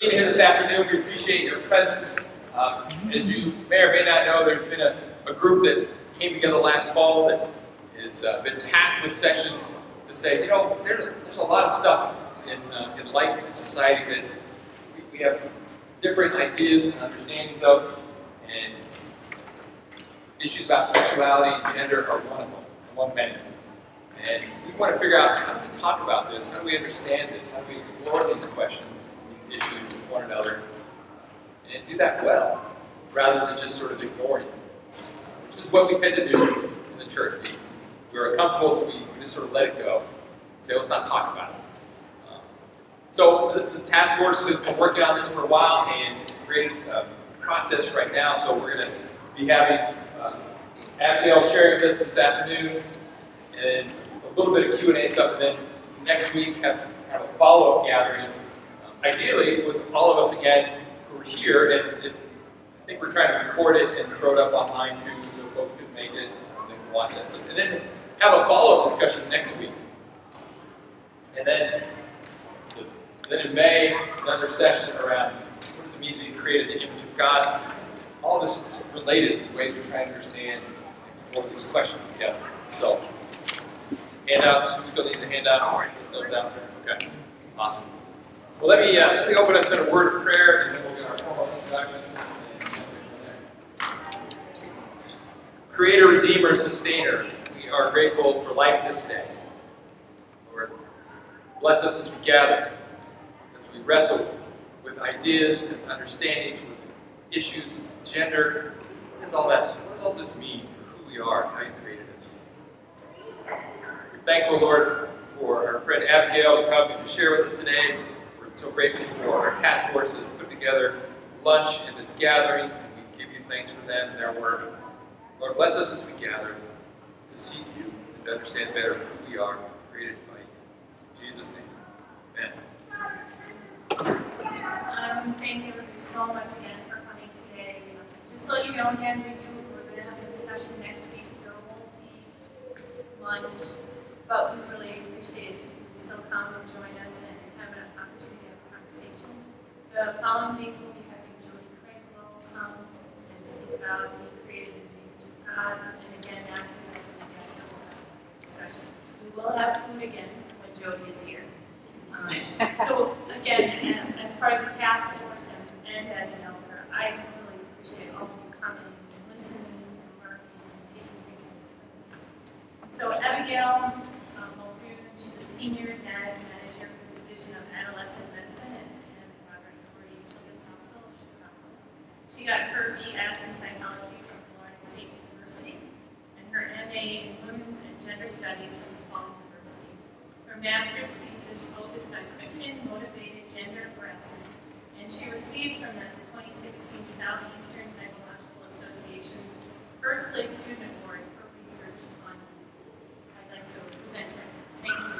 Being here this afternoon, we appreciate your presence. As you may or may not know, there's been a group that came together last fall that has been tasked with session to say, you know, there's a lot of stuff in life and society that we have different ideas and understandings of, and issues about sexuality and gender are one of them, among many. And we want to figure out how to talk about this, how do we understand this, how do we explore these questions, these issues with one another, and do that well, rather than just sort of ignore it, which is what we tend to do in the church. We're uncomfortable, so we just sort of let it go and say, let's not talk about it. So the task force has been working on this for a while and created a process right now, so we're going to be having Abigail sharing this afternoon, and a little bit of Q&A stuff, and then next week have a follow-up gathering, ideally with all of us again who are here, and I think we're trying to record it and throw it up online too, so folks can make it and they can watch that. So, and then have a follow-up discussion next week. And then in May, another session around what does it mean to be created in the image of God. All this is related in ways we're trying to understand and explore these questions together. So, handouts, who still needs a handout? Get those out there. Okay, awesome. Well, let me open us in a word of prayer, and then we'll get our formal introduction. Creator, Redeemer, Sustainer, we are grateful for life this day. Lord, bless us as we gather, as we wrestle with ideas and understandings, with issues, gender. What does all this mean for who we are and how you created us? We're thankful, Lord, for our friend Abigail to come and to share with us today. We're so grateful for our task force that has put together lunch and this gathering, and we give you thanks for them and their work. Lord, bless us as we gather to seek you and to understand better who we are, created by you. In Jesus' name, amen. Thank you so much again for coming today. Just to let you know again, we're going to have a discussion next week. There won't be lunch, but we really appreciate it if you can still come and join us and have an opportunity to have a conversation. The following week, we'll be having Jody Craigwell come and speak about being created in the image of God. And again, after that, we'll have a discussion. We will have food again when Jody is here. So again, as part of the task force and as an elder, I really appreciate all of you coming and listening and learning and taking things into place. So Abigail Muldoon, she's a senior data manager for the Division of Adolescent Medicine at Robert Lurie Children's Hospital of Chicago. She got her BS in psychology from Florida State University and her MA in Women's and Gender Studies from DePaul University. Her master's thesis focused on Christian motivated gender harassment, and she received from the 2016 Southeastern Psychological Association's First Place Student Award for research on youth. I'd like to present her. Thank you.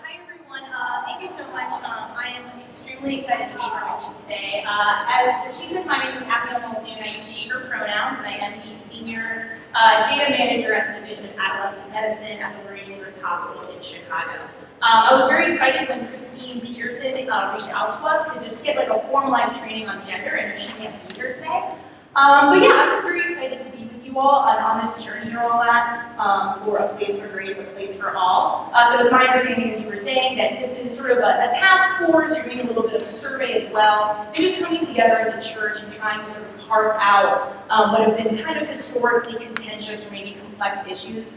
Hi everyone, thank you so much. I am extremely excited to be here with you today. As she said, my name is Abigail Muldoon. I use she, her pronouns, and I am the senior data manager at the Division of Adolescent Medicine at the Lurie Children's Hospital in Chicago. I was very excited when Christine Peterson reached out to us to just get like a formalized training on gender, and she can't be here today. But yeah, I'm just very excited to be with you all on this journey you're all at for a place for grace, a place for all. So it's my understanding, as you were saying, that this is sort of a task force. You're doing a little bit of a survey as well, and just coming together as a church and trying to sort of parse out what have been kind of historically contentious or maybe complex issues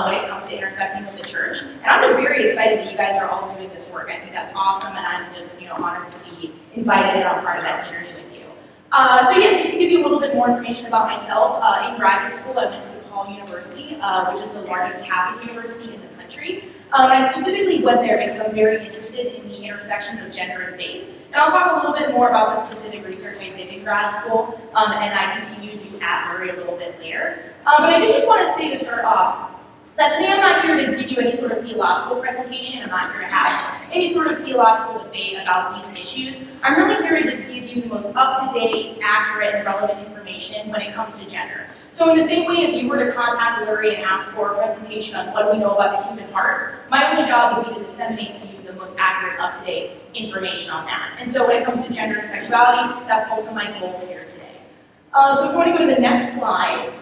when it comes to intersecting with the church. And I'm just very excited that you guys are all doing this work. I think that's awesome, and I'm just honored to be invited and I'm part of that journey with you. So yes, just to give you a little bit more information about myself, in graduate school I went to DePaul University, which is the largest Catholic university in the country. I specifically went there because I'm very interested in the intersections of gender and faith. And I'll talk a little bit more about the specific research I did in grad school, and I continue to do at Lurie a little bit later. But I did just want to say to start off, that today I'm not here to give you any sort of theological presentation. I'm not here to have any sort of theological debate about these issues. I'm really here to just give you the most up-to-date, accurate, and relevant information when it comes to gender. So in the same way, if you were to contact Lurie and ask for a presentation on what do we know about the human heart, my only job would be to disseminate to you the most accurate, up-to-date information on that. And so when it comes to gender and sexuality, that's also my goal here today. So if you want to go to the next slide.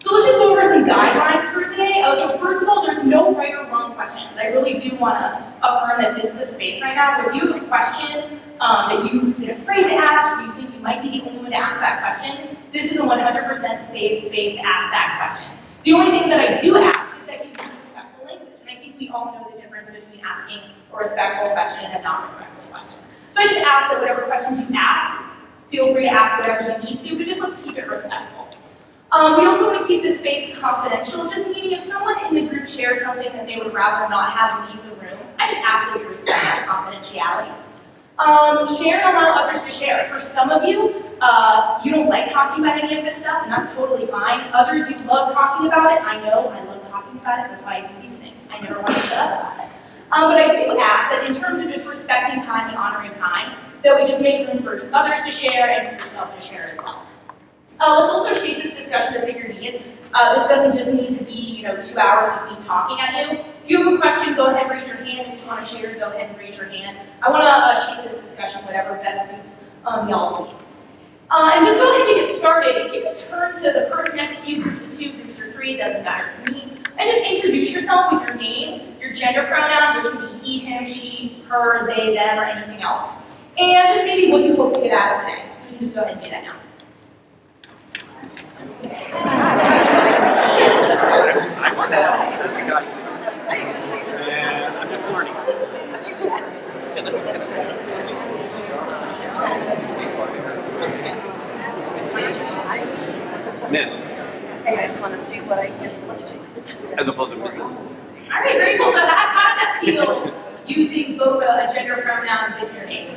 So let's just go over some guidelines for today. So first of all, there's no right or wrong questions. I really do want to affirm that this is a space right now where if you have a question that you've been afraid to ask, or you think you might be the only one to ask that question, this is a 100% safe space to ask that question. The only thing that I do ask is that you use respectful language, and I think we all know the difference between asking a respectful question and a non-respectful question. So I just ask that whatever questions you ask, feel free to ask whatever you need to, but just let's keep it respectful. We also want to keep this space confidential, just meaning if someone in the group shares something that they would rather not have leave the room, I just ask that you respect that confidentiality. Share and allow others to share. For some of you, you don't like talking about any of this stuff, and that's totally fine. Others, you love talking about it. I know, I love talking about it, that's why I do these things. I never want to shut up about it. But I do ask that in terms of just respecting time and honoring time, that we just make room for others to share and for yourself to share as well. Let's also shape this discussion to fit your needs. This doesn't just need to be, 2 hours of me talking at you. If you have a question, go ahead and raise your hand. If you want to share, go ahead and raise your hand. I want to shape this discussion whatever best suits y'all's needs. And just go ahead and get started. If you can turn to the person next to you, groups of 2, groups of 3, it doesn't matter to me, and just introduce yourself with your name, your gender pronoun, which can be he, him, she, her, they, them, or anything else, and just maybe what you hope to get out of today. So you can just go ahead and do that now. I'm just learning. Miss. I just want to see what I can. As opposed to Mrs. All right, very cool. So how did that feel using both a gender pronoun with your name?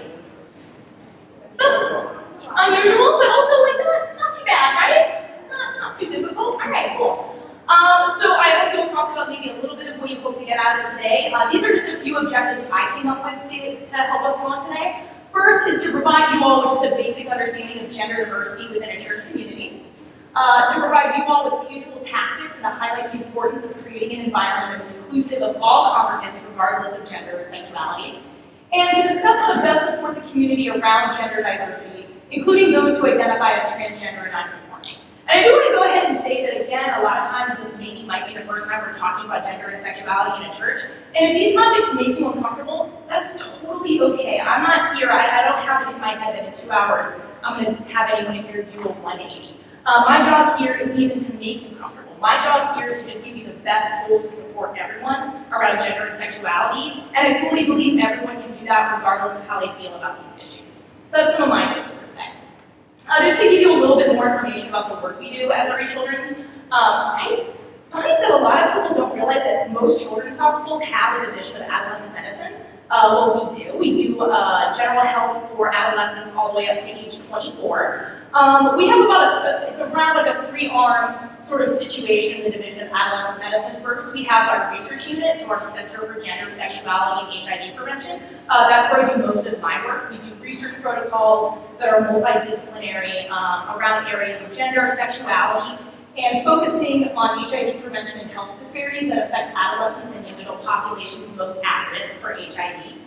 Unusual, but also not too bad, right? Not too difficult. All right, cool. So I hope you'll talk about maybe a little bit of what you hope to get out of today. These are just a few objectives I came up with to help us along today. First is to provide you all with just a basic understanding of gender diversity within a church community. To provide you all with tangible tactics and to highlight the importance of creating an environment that is inclusive of all congregants regardless of gender or sexuality. And to discuss how to best support the community around gender diversity, including those who identify as transgender and non-conforming. And I do want to go ahead and say that again, a lot of times this maybe might be the first time we're talking about gender and sexuality in a church. And if these topics make you uncomfortable, that's totally okay. I'm not here, I don't have it in my head that in 2 hours I'm going to have anyone in here do a 180. My job here isn't even to make you comfortable. My job here is to just give you the best tools to support everyone around gender and sexuality, and I fully believe everyone can do that regardless of how they feel about these issues. So that's some of my notes for today. Just to give you a little bit more information about the work we do at Lurie Children's, I find that a lot of people don't realize that most children's hospitals have a division of adolescent medicine. What we do general health for adolescents all the way up to age 24. We have it's around like a 3-arm sort of situation in the division of adolescent medicine. First, we have our research unit, so our Center for Gender, Sexuality, and HIV Prevention. That's where I do most of my work. We do research protocols that are multidisciplinary around areas of gender, sexuality, and focusing on HIV prevention and health disparities that affect adolescents and young adult populations most at risk for HIV.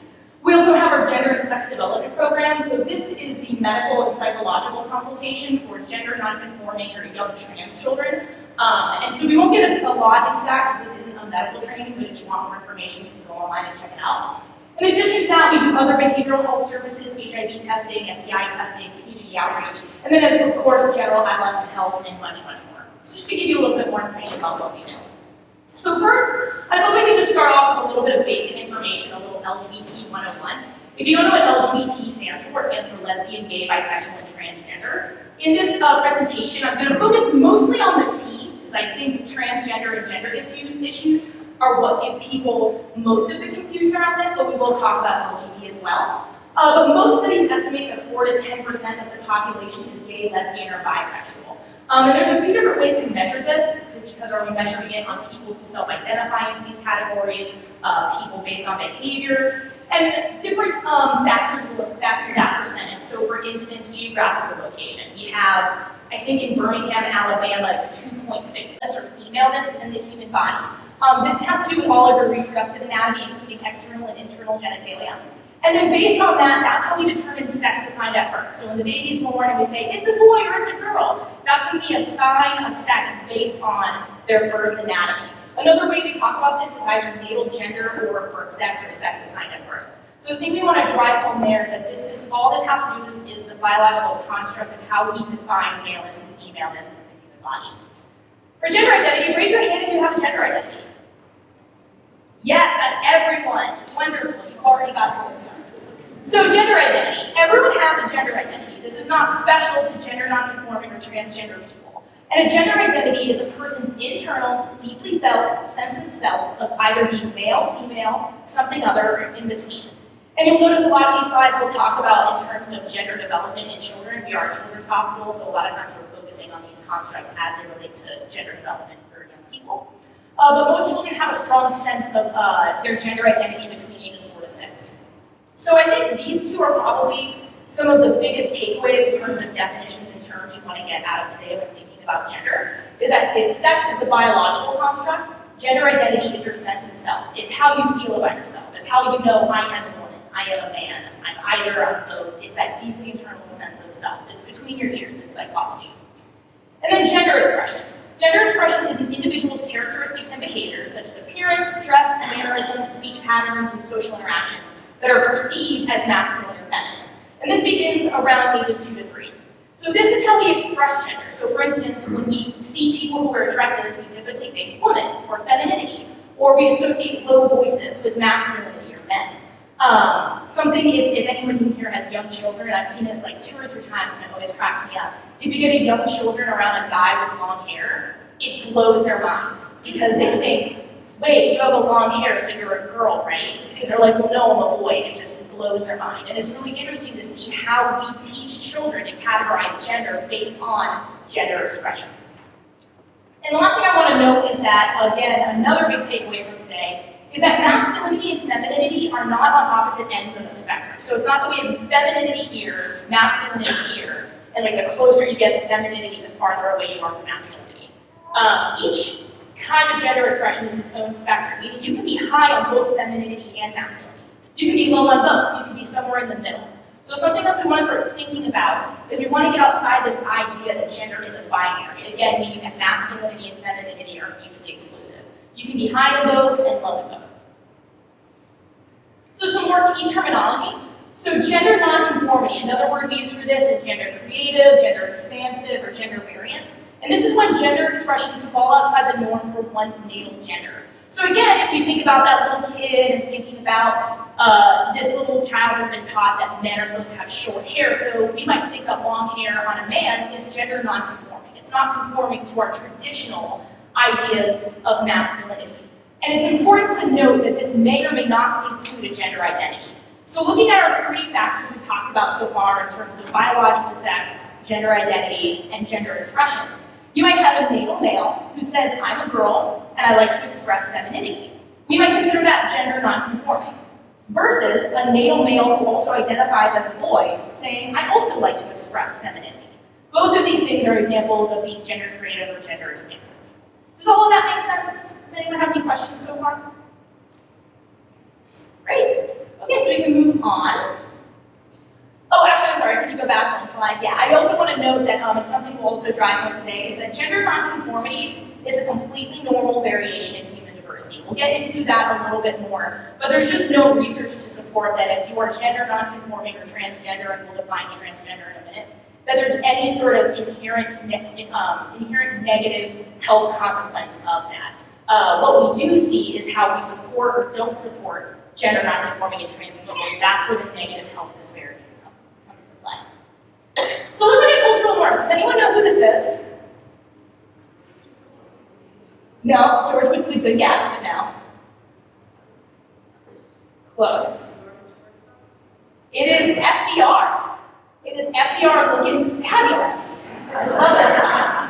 We also have our gender and sex development program. So this is the medical and psychological consultation for gender nonconforming or young trans children. And so we won't get a lot into that because this isn't a medical training, but if you want more information, you can go online and check it out. In addition to that, we do other behavioral health services, HIV testing, STI testing, community outreach, and then of course, general adolescent health and much, much more. So just to give you a little bit more information about what we do. So first, I thought we could just start off with a little bit of basic information, a little LGBT 101. If you don't know what LGBT stands for, it stands for lesbian, gay, bisexual, and transgender. In this presentation, I'm going to focus mostly on the T, because I think transgender and gender issues are what give people most of the confusion around this, but we will talk about LGBT as well. But most studies estimate that 4 to 10% of the population is gay, lesbian, or bisexual. And there's a few different ways to measure this. It could be because are we measuring it on people who self-identify into these categories, people based on behavior, and different factors will affect that percentage. So for instance, geographical location. We have, I think in Birmingham, Alabama, it's 2.6 or femaleness within the human body. This has to do with all of your reproductive anatomy, including external and internal genitalia. And then based on that, that's how we determine sex assigned at birth. So when the baby's born and we say, it's a boy or it's a girl, that's when we assign a sex based on their birth anatomy. Another way we talk about this is either natal gender or birth sex or sex assigned at birth. So the thing we want to drive home there is that all this has to do with is the biological construct of how we define maleness and femaleness in the human body. For gender identity, raise your hand if you have a gender identity. Yes, that's everyone. Wonderful, you've already got those. So gender identity. Everyone has a gender identity. This is not special to gender nonconforming or transgender people. And a gender identity is a person's internal, deeply felt sense of self of either being male, female, something other, or in between. And you'll notice a lot of these slides we'll talk about in terms of gender development in children. We are a children's hospital, so a lot of times we're focusing on these constructs as they relate to gender development for young people. But most children have a strong sense of their gender identity between ages 4 to 6. So I think these two are probably some of the biggest takeaways in terms of definitions and terms you want to get out of today when thinking about gender, is that sex is the biological construct, gender identity is your sense of self. It's how you feel about yourself. It's how you know I am a woman, I am a man, I'm either, I'm both. It's that deeply internal sense of self. It's between your ears, it's psychology. And then gender expression. Gender expression is an individual's characteristics and behaviors, such as appearance, dress, mannerisms, speech patterns, and social interactions that are perceived as masculine or feminine. And this begins around ages 2 to 3. So this is how we express gender. So for instance, when we see people who wear dresses, we typically think woman or femininity, or we associate low voices with masculinity or men. Something, if anyone in here has young children, I've seen it like 2 or 3 times and it always cracks me up. If you get a young children around a guy with long hair, it blows their minds because they think, wait, you have a long hair, so you're a girl, right? And they're like, well, no, I'm a boy. It just blows their mind. And it's really interesting to see how we teach children to categorize gender based on gender expression. And the last thing I want to note is that, again, another big takeaway from today is that masculinity and femininity are not on opposite ends of the spectrum. So it's not that we have femininity here, masculinity here, and like the closer you get to femininity, the farther away you are from masculinity. Each kind of gender expression is its own spectrum, meaning you can be high on both femininity and masculinity. You can be low on both. You can be somewhere in the middle. So something else we want to start thinking about is we want to get outside this idea that gender is a binary. Again, meaning that masculinity and femininity are mutually exclusive. You can be high in both and low in both. So some more key terminology. So gender nonconformity, another word we use for this is gender creative, gender expansive, or gender variant. And this is when gender expressions fall outside the norm for one's natal gender. So again, if you think about that little kid and thinking about this little child has been taught that men are supposed to have short hair, so we might think that long hair on a man is gender nonconforming. It's not conforming to our traditional ideas of masculinity. And it's important to note that this may or may not include a gender identity. So looking at our 3 factors we've talked about so far in terms of biological sex, gender identity, and gender expression, you might have a natal male who says, I'm a girl, and I like to express femininity. We might consider that gender nonconforming. Versus a natal male who also identifies as a boy, saying, I also like to express femininity. Both of these things are examples of being gender creative or gender expansive. Does all of that make sense? Does anyone have any questions so far? Great. Okay, so we can move on. Oh, actually, I'm sorry, can you go back one slide? Yeah, I also want to note that it's something we'll also drive home today, is that gender nonconformity is a completely normal variation in human diversity. We'll get into that a little bit more, but there's just no research to support that if you are gender nonconforming or transgender, and we'll define transgender in a minute, that there's any sort of inherent negative health consequence of that. What we do see is how we support or don't support gender nonconforming and trans people. That's where the negative health disparities come into play. So let's look at cultural norms. Does anyone know who this is? No? George was a good guess, but no. Close. It is FDR. It is FDR looking fabulous. I love this one.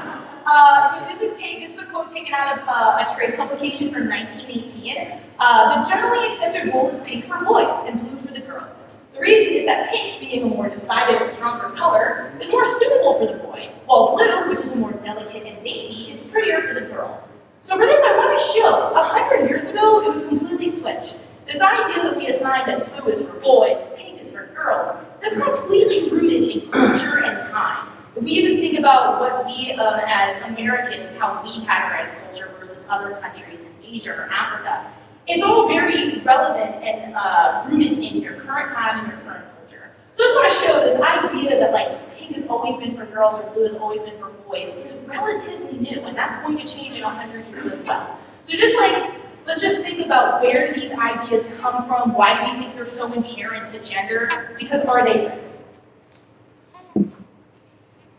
This is a quote taken out of a trade publication from 1918. The generally accepted rule is pink for boys and blue for the girls. The reason is that pink, being a more decided and stronger color, is more suitable for the boy, while blue, which is more delicate and dainty, is prettier for the girl. So for this, I want to show, 100 years ago, it was completely switched. This idea that we assign that blue is for boys and pink is for girls, that's completely rooted in culture and time. If we even think about what we, as Americans, how we categorize culture versus other countries in Asia or Africa, it's all very relevant and rooted in your current time and your current culture. So I just want to show this idea that like pink has always been for girls or blue has always been for boys is relatively new, and that's going to change in 100 years as well. So just like, let's just think about where these ideas come from, why do we think they're so inherent to gender, because are they real?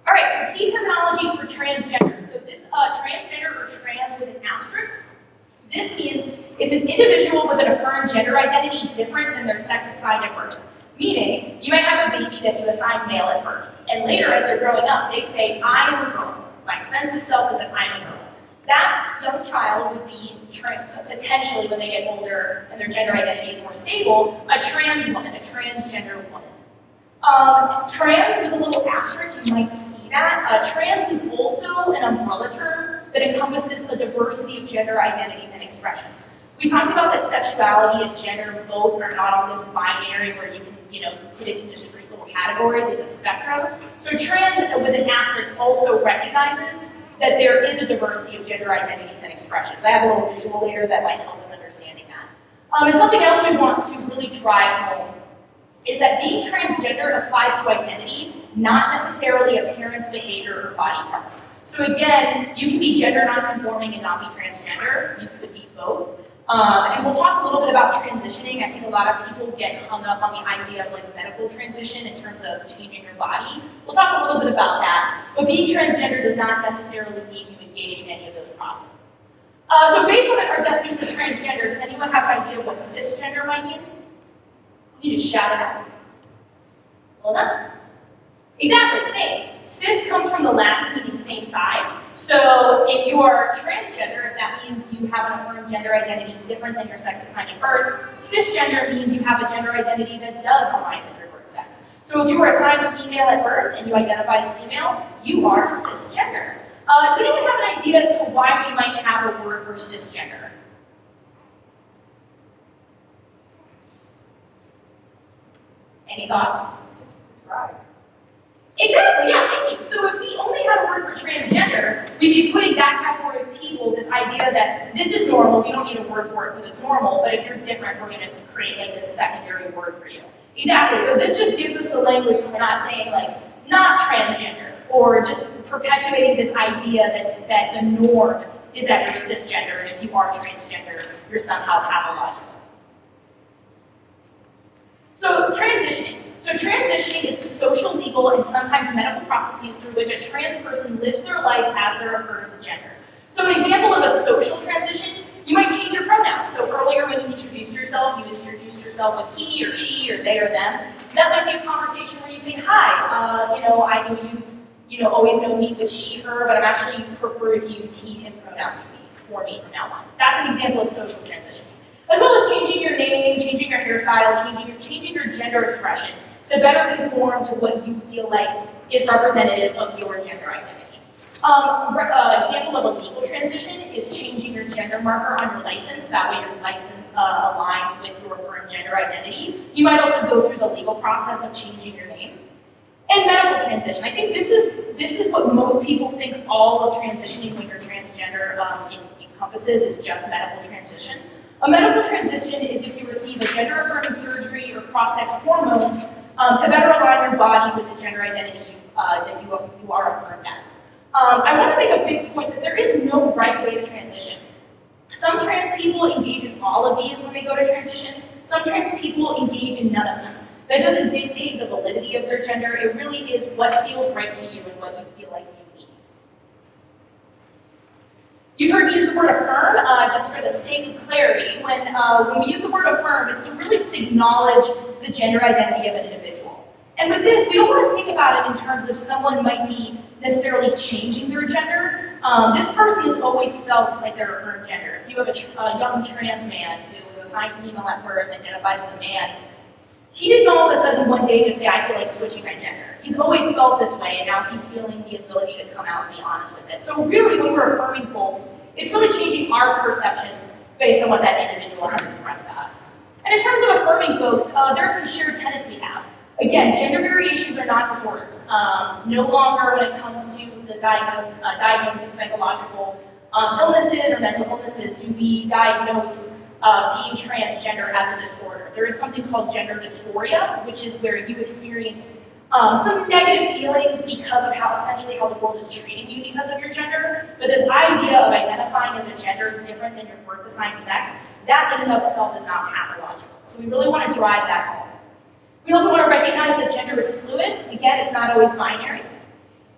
All right, so key terminology for transgender. So this transgender or trans with an asterisk, this means it's an individual with an affirmed gender identity different than their sex assigned at birth. Meaning, you might have a baby that you assign male at birth, and later as they're growing up, they say, I am a girl. My sense of self is that I'm a girl. That young child would be potentially, when they get older and their gender identity is more stable, a trans woman, a transgender woman. Trans with a little asterisk, you might see that. Trans is also an umbrella term that encompasses a diversity of gender identities and expressions. We talked about that sexuality and gender both are not on this binary where you can, put it in discrete little categories. It's a spectrum. So trans with an asterisk also recognizes that there is a diversity of gender identities and expressions. I have a little visual later that might help in understanding that. And something else we want to really drive home is that being transgender applies to identity, not necessarily appearance, behavior, or body parts. So again, you can be gender non-conforming and not be transgender. You could be both. And we'll talk a little bit about transitioning. I think a lot of people get hung up on the idea of like medical transition in terms of changing your body. We'll talk a little bit about that. But being transgender does not necessarily mean you engage in any of those processes. So based on our definition of transgender, does anyone have an idea of what cisgender might mean? You just shout it out. Well done. Exactly, same. Cis comes from the Latin meaning same side. So if you are transgender, that means you have an affirmed gender identity different than your sex assigned at birth. Cisgender means you have a gender identity that does align with your birth sex. So if you were assigned female at birth and you identify as female, you are cisgender. Does anyone have an idea as to why we might have a word for cisgender? Any thoughts? Describe. Exactly, yeah, thank you. So if we only had a word for transgender, we'd be putting that category of people, this idea that this is normal, we don't need a word for it because it's normal, but if you're different, we're going to create like this secondary word for you. Exactly, so this just gives us the language so we're not saying like, not transgender, or just perpetuating this idea that the norm is that you're cisgender, and if you are transgender, you're somehow pathological. So transitioning. So transitioning is the social, legal, and sometimes medical processes through which a trans person lives their life as their affirmed gender. So an example of a social transition, you might change your pronouns. So earlier when you introduced yourself, you introduced yourself with he or she or they or them. That might be a conversation where you say, hi, I know you always know me with she, her, but I'm actually prefer to use he, him pronouns for me from now on. That's an example of social transition. As well as changing your name, changing your hairstyle, changing your gender expression to better conform to what you feel like is representative of your gender identity. Example of a legal transition is changing your gender marker on your license. That way your license aligns with your current gender identity. You might also go through the legal process of changing your name. And medical transition. I think this is what most people think all of transitioning when you're transgender encompasses is just medical transition. A medical transition is if you receive a gender-affirming surgery or cross-sex hormones to better align your body with the gender identity that you are affirmed as. I want to make a big point that there is no right way to transition. Some trans people engage in all of these when they go to transition. Some trans people engage in none of them. That doesn't dictate the validity of their gender. It really is what feels right to you and what you feel like you need. You've heard me use the word affirm, just for the sake of clarity. When we use the word affirm, it's to really just acknowledge the gender identity of an individual. And with this, we don't want to think about it in terms of someone might be necessarily changing their gender, this person has always felt like they're a current gender. If you have a young trans man who was assigned female at birth and identifies as a man, he didn't all of a sudden one day just say, I feel like switching my gender. He's always felt this way, and now he's feeling the ability to come out and be honest with it. So really, when we're affirming folks, it's really changing our perceptions based on what that individual has expressed to us. And in terms of affirming folks, there are some shared tenets we have. Again, gender variations are not disorders. No longer when it comes to the diagnosing psychological illnesses or mental illnesses do we diagnose being transgender as a disorder. There is something called gender dysphoria, which is where you experience some negative feelings because of essentially how the world is treating you because of your gender. But this idea of identifying as a gender different than your birth-assigned sex, that in and of itself is not pathological. So we really want to drive that home. We also want to recognize that gender is fluid. Again, it's not always binary.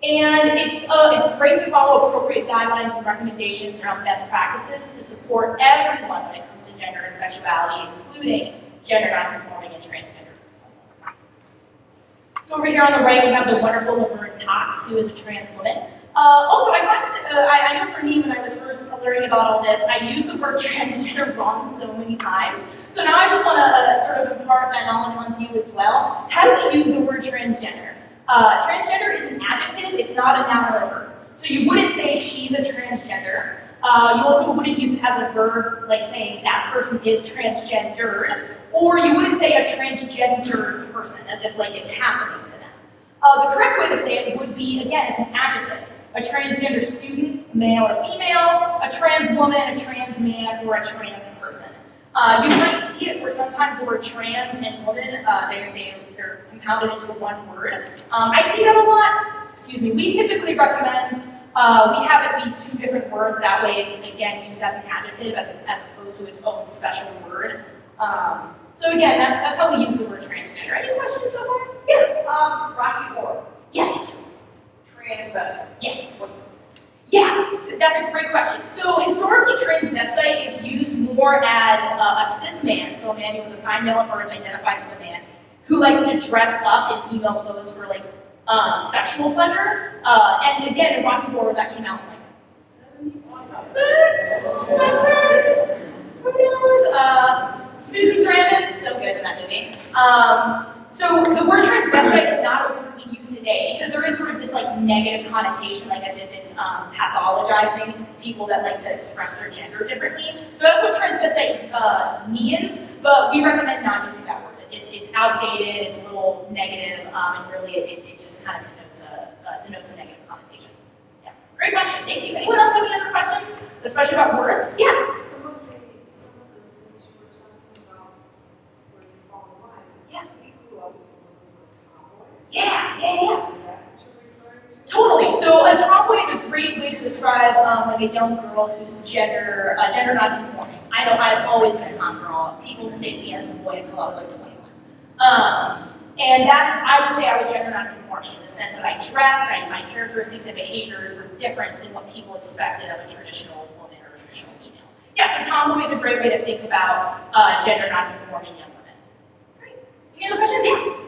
And it's great to follow appropriate guidelines and recommendations around best practices to support everyone when it comes to gender and sexuality, including gender nonconforming and transgender. So over here on the right, we have the wonderful Lurie Cox, who is a trans woman. Also, I find I know for me, when I was first learning about all this, I used the word transgender wrong so many times. So now I just want to sort of impart that knowledge onto you as well. How do we use the word transgender? Transgender is an adjective, it's not a noun or a verb. So you wouldn't say she's a transgender. You also wouldn't use it as a verb, like saying that person is transgendered. Or you wouldn't say a transgendered person, as if like it's happening to them. The correct way to say it would be, again, it's an adjective. A transgender student, male or female, a trans woman, a trans man, or a trans person. You might see it where sometimes the word trans and woman, they're compounded into one word. I see that a lot. Excuse me. We typically recommend we have it be two different words. That way it's, again, used as an adjective as opposed to its own special word. So again, that's how we use the word transgender. Any questions so far? Yeah. Rocky Horror. Yes. Transvestite. Yes. Yeah, that's a great question. So historically, transvestite is used more as a cis man, so a man who was assigned male at birth, identifies as a man, who likes to dress up in female clothes for like sexual pleasure. And again, in Rocky Horror, that came out in like 76, 7, who knows? Susan Sarandon is so good in that movie. So the word transvestite is not a word we use today because there is sort of this like negative connotation, like as if it's pathologizing people that like to express their gender differently. So that's what transvestite means, but we recommend not using that word. It's outdated, it's a little negative, and really it just kind of denotes a negative connotation. Yeah, great question, thank you. Anyone else have any other questions, especially about words? Yeah. Yeah. Totally. So a tomboy is a great way to describe like a young girl who's gender non-conforming. I know I've always been a tom girl. People mistake me as a boy until I was like 21. And that is, I would say I was gender non-conforming in the sense that I dressed, my characteristics and behaviors were different than what people expected of a traditional woman or a traditional female. Yeah, so tomboy is a great way to think about gender non-conforming young women. Great. Any other questions? Yeah.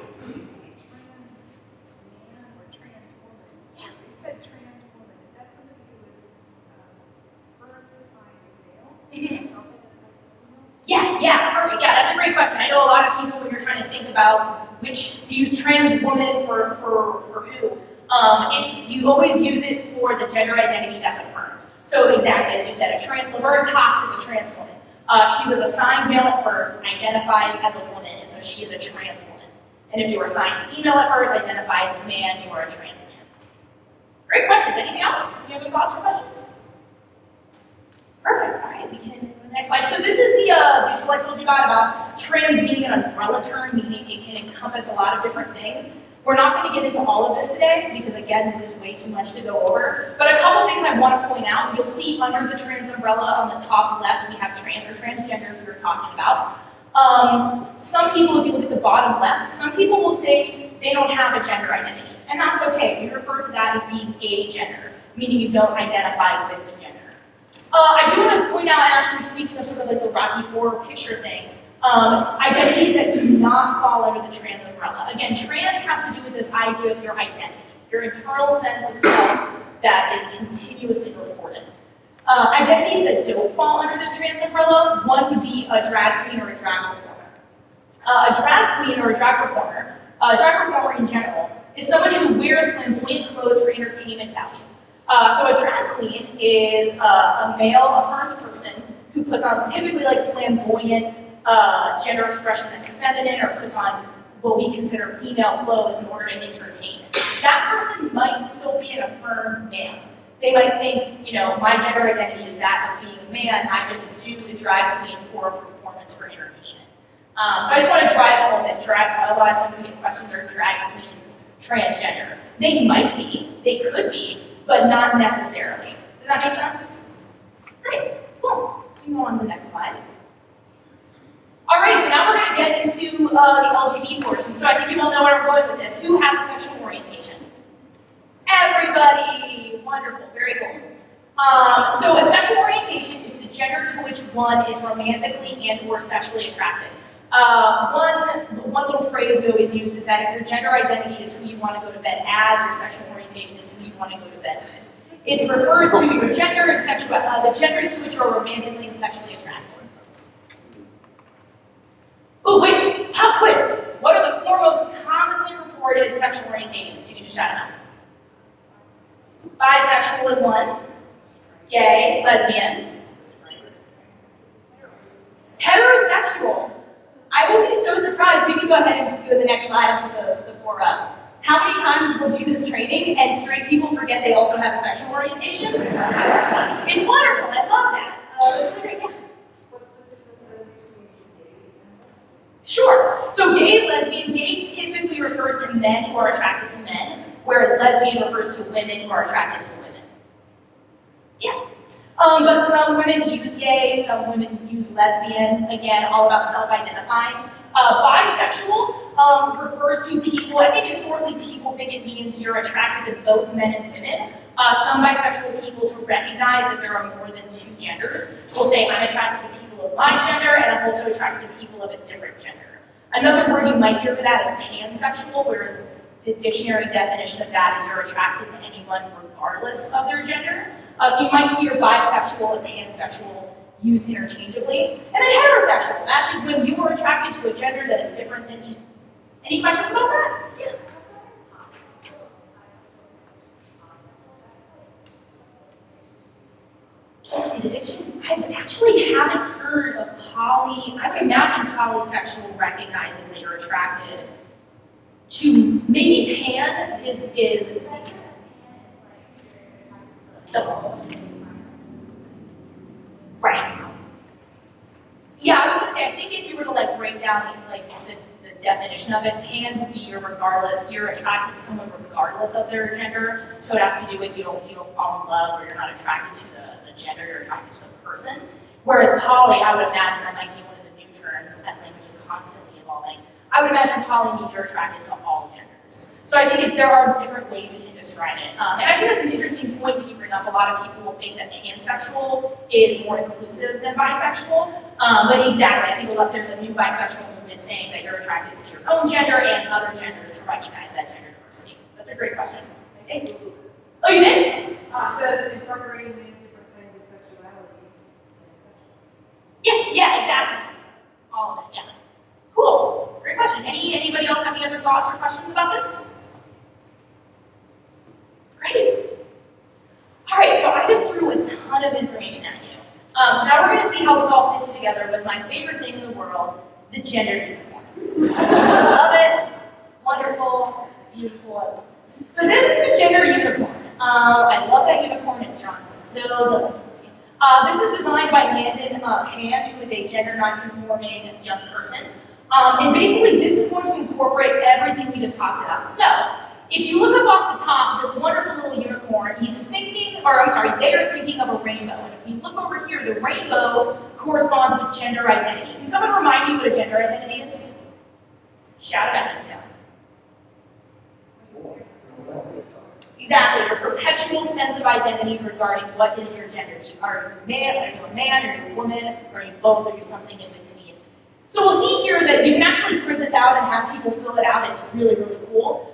Yes, yeah, perfect. Yeah, that's a great question. I know a lot of people when you're trying to think about which to use trans woman for who, you always use it for the gender identity that's affirmed. So exactly as you said, Lurie Cox is a trans woman. She was assigned male at birth, identifies as a woman, and so she is a trans woman. And if you were assigned female at birth, identifies as a man, you are a trans man. Great questions. Anything else? Any other thoughts or questions? Perfect. All right, we can go to the next slide. So this is the visual I told you about trans being an umbrella term, meaning it can encompass a lot of different things. We're not going to get into all of this today because, again, this is way too much to go over. But a couple things I want to point out. You'll see under the trans umbrella on the top left, we have trans or transgenders we were talking about. Some people, if you look at the bottom left, some people will say they don't have a gender identity. And that's okay. We refer to that as being agender, meaning you don't identify with the gender. I do want to point out, actually speaking of sort of like the Rocky Horror picture thing, identities that do not fall under the trans umbrella. Again, trans has to do with this idea of your identity, your internal sense of self that is continuously reported. Identities that don't fall under this trans umbrella, one would be a drag queen or a drag performer. A drag queen or a drag performer in general, is someone who wears flamboyant clothes for entertainment value. So a drag queen is a male affirmed person who puts on typically like flamboyant gender expression that's feminine, or puts on what we consider female clothes in order to entertain. That person might still be an affirmed man. They might think, you know, my gender identity is that of being a man, I just do the drag queen for a performance for entertainment. So I just want to drive home that a lot of times we get questions, are drag queens transgender? They might be, they could be, but not necessarily. Does that make sense? Great, cool. We can go on to the next slide. All right, so now we're going to get into the LGBT portion. So I think you all know where I'm going with this. Who has a sexual orientation? Everybody! Wonderful, very cool. So a sexual orientation is the gender to which one is romantically and or sexually attracted. One little phrase we always use is that if your gender identity is who you want to go to bed as, your sexual orientation is who you want to go to bed with. It refers to your gender and the genders to which you are romantically and sexually attracted. Oh wait, pop quiz. What are the four most commonly reported sexual orientations? You can just shout them out. Bisexual is one. Gay, lesbian. Heterosexual. I will be so surprised. We can go ahead and go to the next slide and put the four up. How many times we'll do this training and straight people forget they also have a sexual orientation? It's wonderful. I love that. That's really great. Sure. So gay and lesbian, gay typically refers to men who are attracted to men, whereas lesbian refers to women who are attracted to women. Yeah. But some women use gay, some women use lesbian, again, all about self-identifying. Bisexual refers to people, I think historically people think it means you're attracted to both men and women. Some bisexual people, to recognize that there are more than two genders, will say, I'm attracted to people of my gender, and I'm also attracted to people of a different gender. Another word you might hear for that is pansexual, whereas the dictionary definition of that is you're attracted to anyone regardless of their gender. So you might hear bisexual and pansexual used interchangeably. And then heterosexual, that is when you are attracted to a gender that is different than you. Any questions about that? Yeah. Let's see, the dictionary. I actually haven't heard of poly. I would imagine polysexual recognizes that you're attracted to, maybe pan is right. Yeah, I was gonna say, I think if you were to like break down like the definition of it, pan would be you're attracted to someone regardless of their gender. So it has to do with you don't fall in love, or you're not attracted to the gender, you're attracted to the person. Whereas poly, I would imagine that might be one of the new terms as language is constantly evolving. I would imagine poly means you're attracted to all genders. So I think there are different ways we can describe it. And I think that's an interesting point that you bring up. A lot of people will think that pansexual is more inclusive than bisexual. But exactly, I think there's a new bisexual movement saying that you're attracted to your own gender and other genders to recognize that gender diversity. That's a great question. Okay. Oh, you did? So incorporating many different kinds of sexuality. Yes, yeah, exactly. All of it, yeah. Cool. Great question. Anybody else have any other thoughts or questions about this? Great. All right, so I just threw a ton of information at you. So now we're going to see how this all fits together with my favorite thing in the world, the gender uniform. Love it. It's wonderful. It's beautiful. So this is the gender unicorn. I love that unicorn. It's drawn so delightfully. This is designed by Landon Pan, who is a gender non-conforming young person. And basically, this is going to incorporate everything we just talked about. So, if you look up off the top, this wonderful little unicorn, they are thinking of a rainbow. And if you look over here, the rainbow corresponds with gender identity. Can someone remind me what a gender identity is? Shout it out. Yeah. Exactly, your perpetual sense of identity regarding what is your gender. Are you a man, are you a woman, are you both, are you something in between? So we'll see here that you can actually print this out and have people fill it out. It's really, really cool.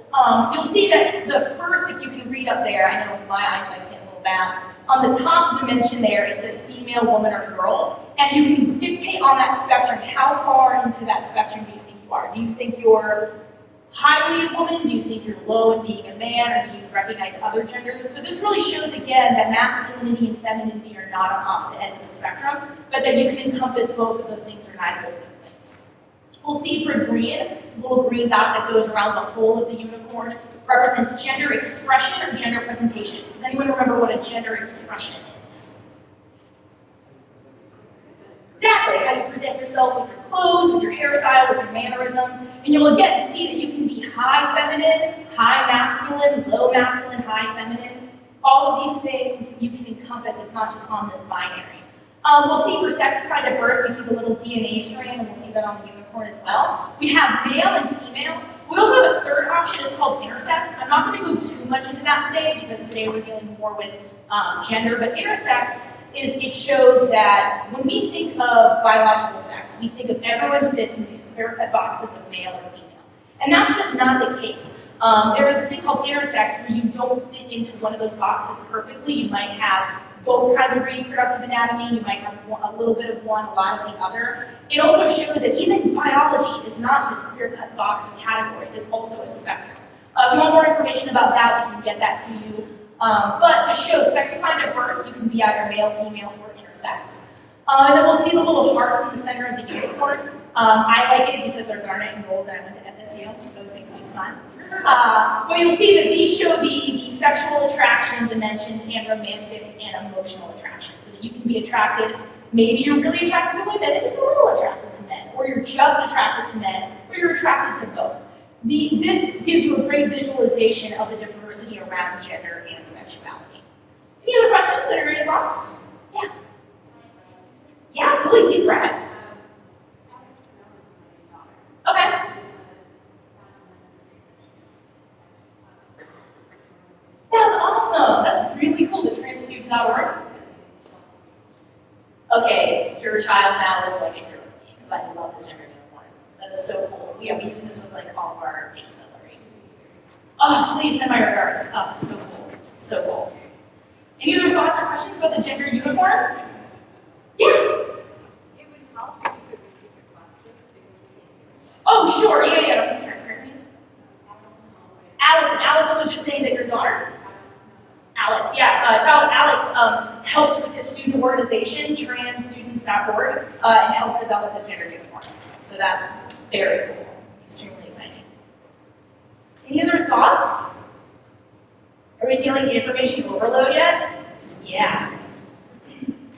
You'll see that the first, if you can read read up there. I know my eyesight's getting a little bad. On the top dimension there, it says female, woman, or girl. And you can dictate on that spectrum how far into that spectrum do you think you are. Do you think you're highly a woman? Do you think you're low in being a man? Or do you recognize other genders? So this really shows, again, that masculinity and femininity are not on opposite ends of the spectrum, but that you can encompass both of those things or neither of those things. We'll see for green, the little green dot that goes around the whole of the unicorn represents gender expression or gender presentation. Does anyone remember what a gender expression is? Exactly, how you present yourself with your clothes, with your hairstyle, with your mannerisms. And you'll again see that you can be high feminine, high masculine, low masculine, high feminine. All of these things you can encompass. It's not just on this binary. We'll see for sex assigned at birth, we see the little DNA strand, and we'll see that on the unicorn as well. We have male and female. We also have a third option, it's called intersex. I'm not going to go too much into that today because today we're dealing more with gender, but intersex it shows that when we think of biological sex, we think of everyone fits in these clear-cut boxes of male or female. And that's just not the case. There is this thing called intersex where you don't fit into one of those boxes perfectly. You might have both kinds of reproductive anatomy, you might have a little bit of one, a lot of the other. It also shows that even biology is not this clear-cut box of categories, it's also a spectrum. If you want more information about that, we can get that to you. But to show sex assigned at birth, you can be either male, female, or intersex. And then we'll see the little hearts in the center of the unicorn. I like it because they're garnet and gold, and I went to FSU, so those makes me smile. But you'll see that these show the sexual attraction dimensions and romantic and emotional attraction. So that you can be attracted, maybe you're really attracted to women and just a little attracted to men, or you're just attracted to men, or you're attracted to both. This gives you a great visualization of the diversity around gender and sexuality. Any other questions or any thoughts? Yeah. Yeah, absolutely. Please, Brad. Okay. That's awesome. That's really cool. The transstudent.org. Okay, your child now is like a hero to me because I love this gender unicorn. That's so cool. Yeah, we use this with like all of our patient learning. Oh, please send my regards. Oh, it's so cool. So cool. Any other thoughts or questions about the gender unicorn? Yeah. It would help if you could repeat your questions because we can't hear. Oh, sure. Yeah. I'm so sorry. Pardon me. Allison was just saying that your daughter. Alex, yeah. Child Alex helps with this student organization, transstudents.org, and helps develop this gender unicorn. So that's very cool. Extremely exciting. Any other thoughts? Are we feeling information overload yet? Yeah.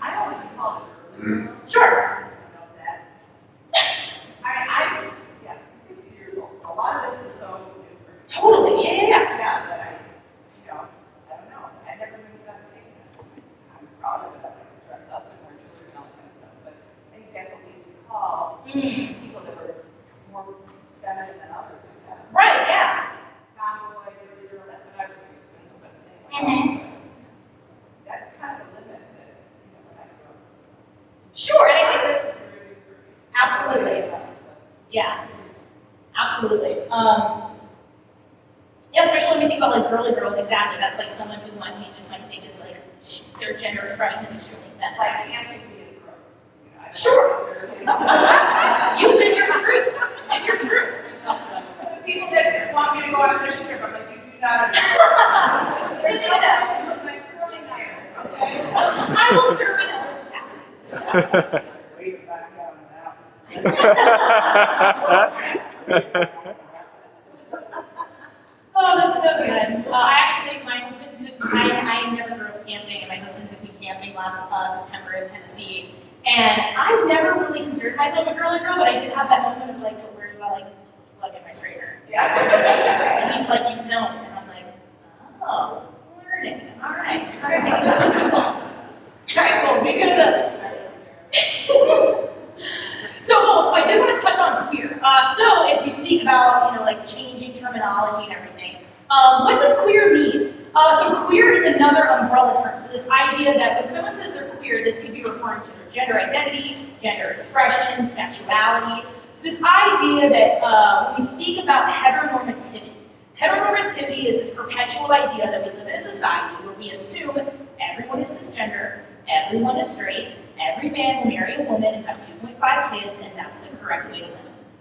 I don't want to call it earlier. Sure. I know that. Yeah, 60 years old. A lot of this is so new for me. Totally. Yeah. Yeah, but I don't know. I never knew that taken it. I'm proud of it. I like to dress up and wear jewelry and all that kind of stuff. But I think that's what we used to call people that were more feminine than others. Right. Yeah. Tomboy, girly girl, that's what I was used to. But anyway, that's kind of the limit that I grew up with. Sure. And I think that This is really pretty. absolutely. Yeah. Absolutely. Yeah, especially when we think about like girly girls. Exactly. That's like someone who might think is like their gender expression is extremely feminine. Like, camping is gross. Sure. You live your truth. Live your truth. So the people that want me to go on a mission trip, I'm like, you do not understand. Really that. This is my curling iron, okay? I will serve it. Way back down now. Oh, that's so good. I actually think my husband took, I never grew up camping, and my husband took me camping last September in Tennessee. And I never really considered myself a girly girl, but I did have that moment of like, but where do I like plug in my straightener? Yeah. And he's like, you don't. And I'm like, oh, learning. All right. All right, well, we go to So I did want to touch on queer. So as we speak about, like changing terminology and everything, what does queer mean? So queer is another umbrella term. So this idea that when someone says they're queer, this could be referring to their gender identity, gender expression, sexuality. So this idea that when we speak about heteronormativity, Heteronormativity is this perpetual idea that we live in a society where we assume everyone is cisgender, everyone is straight, every man will marry a woman and have 2.5 kids, and that's the correct way to live.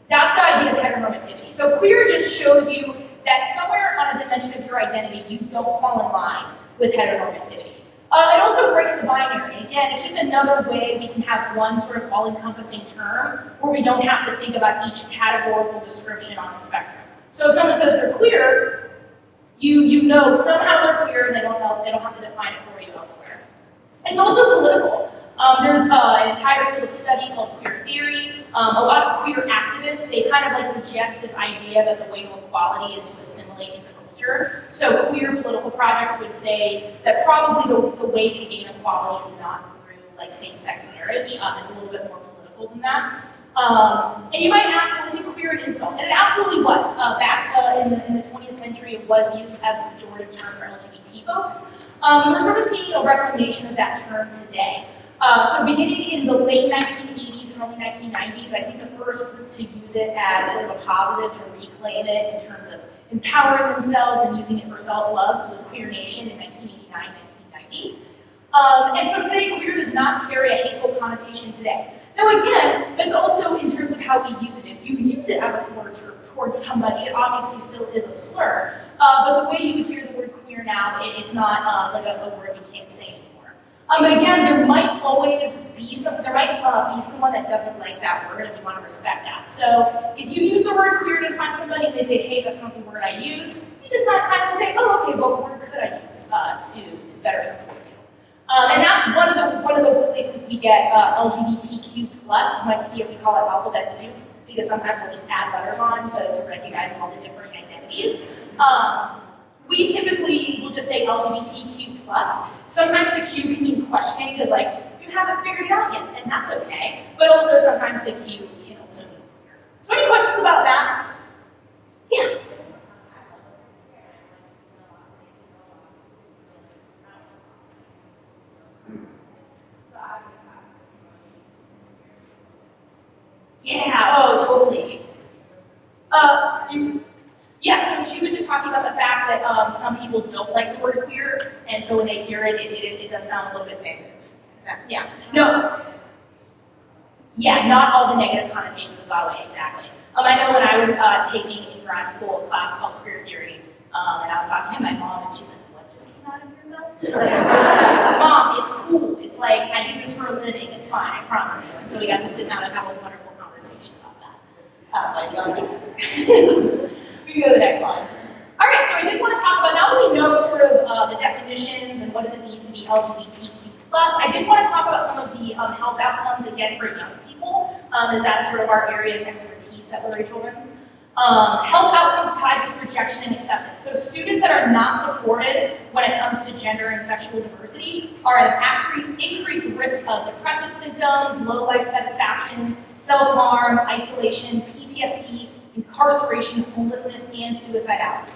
That's the idea of heteronormativity. So queer just shows you that somewhere on a dimension of your identity, you don't fall in line with heteronormativity. It also breaks the binary. Again, it's just another way we can have one sort of all-encompassing term where we don't have to think about each categorical description on a spectrum. So if someone says they're queer, you know somehow they're queer and they don't have to define it for you elsewhere. It's also political. There's an entire field of study called queer theory. A lot of queer activists, they kind of like reject this idea that the way to equality is to assimilate into culture. So queer political projects would say that probably the way to gain equality is not through like same-sex marriage. It's a little bit more political than that. And you might ask, well, is it queer an insult? And it absolutely was. Back in the 20th century, it was used as a pejorative term for LGBT folks. We're sort of seeing a reclamation of that term today. So beginning in the late 1980s and early 1990s, I think the first group to use it as sort of a positive, to reclaim it in terms of empowering themselves and using it for self-love, was Queer Nation in 1989, 1990. And so today, queer does not carry a hateful connotation today. Now again, that's also in terms of how we use it. If you use it as a slur towards somebody, it obviously still is a slur. But the way you would hear the word queer now, it's not like a word you can't say anymore. But again, there might always be someone that doesn't like that word, and we want to respect that. So if you use the word queer to find somebody and they say, hey, that's not the word I use, you just kind of say, oh, okay, what word could I use to better support you? And that's one of the places we get LGBTQ+. You might see it, we call it alphabet soup, because sometimes we'll just add letters on to recognize all the different identities. We typically will just say LGBTQ+. Sometimes the Q can mean questioning, because like, you haven't figured it out yet, and that's okay. But also sometimes the Q can also mean queer. So any questions about that? Yeah. Yeah, oh, totally. Yeah, so she was just talking about the fact that some people don't like the word queer, and so when they hear it, it does sound a little bit negative. Exactly. Yeah. No. Yeah, not all the negative connotations have gone away, exactly. I know when I was taking in grad school a class called queer theory, and I was talking to my mom, and she's like, what just came out of your mouth? Mom, it's cool. It's like, I do this for a living. It's fine, I promise you. And so we got to sit down and have a wonderful conversation about that. We can go to the next slide. All right, so I did want to talk about, now that we know sort of the definitions and what does it mean to be LGBTQ+, I did want to talk about some of the health outcomes, again, for young people, as that's sort of our area of expertise at Lurie Children's. Health outcomes tied to rejection and acceptance. So students that are not supported when it comes to gender and sexual diversity are at an increased risk of depressive symptoms, low life satisfaction, self-harm, isolation, PTSD, incarceration, homelessness, and suicidality.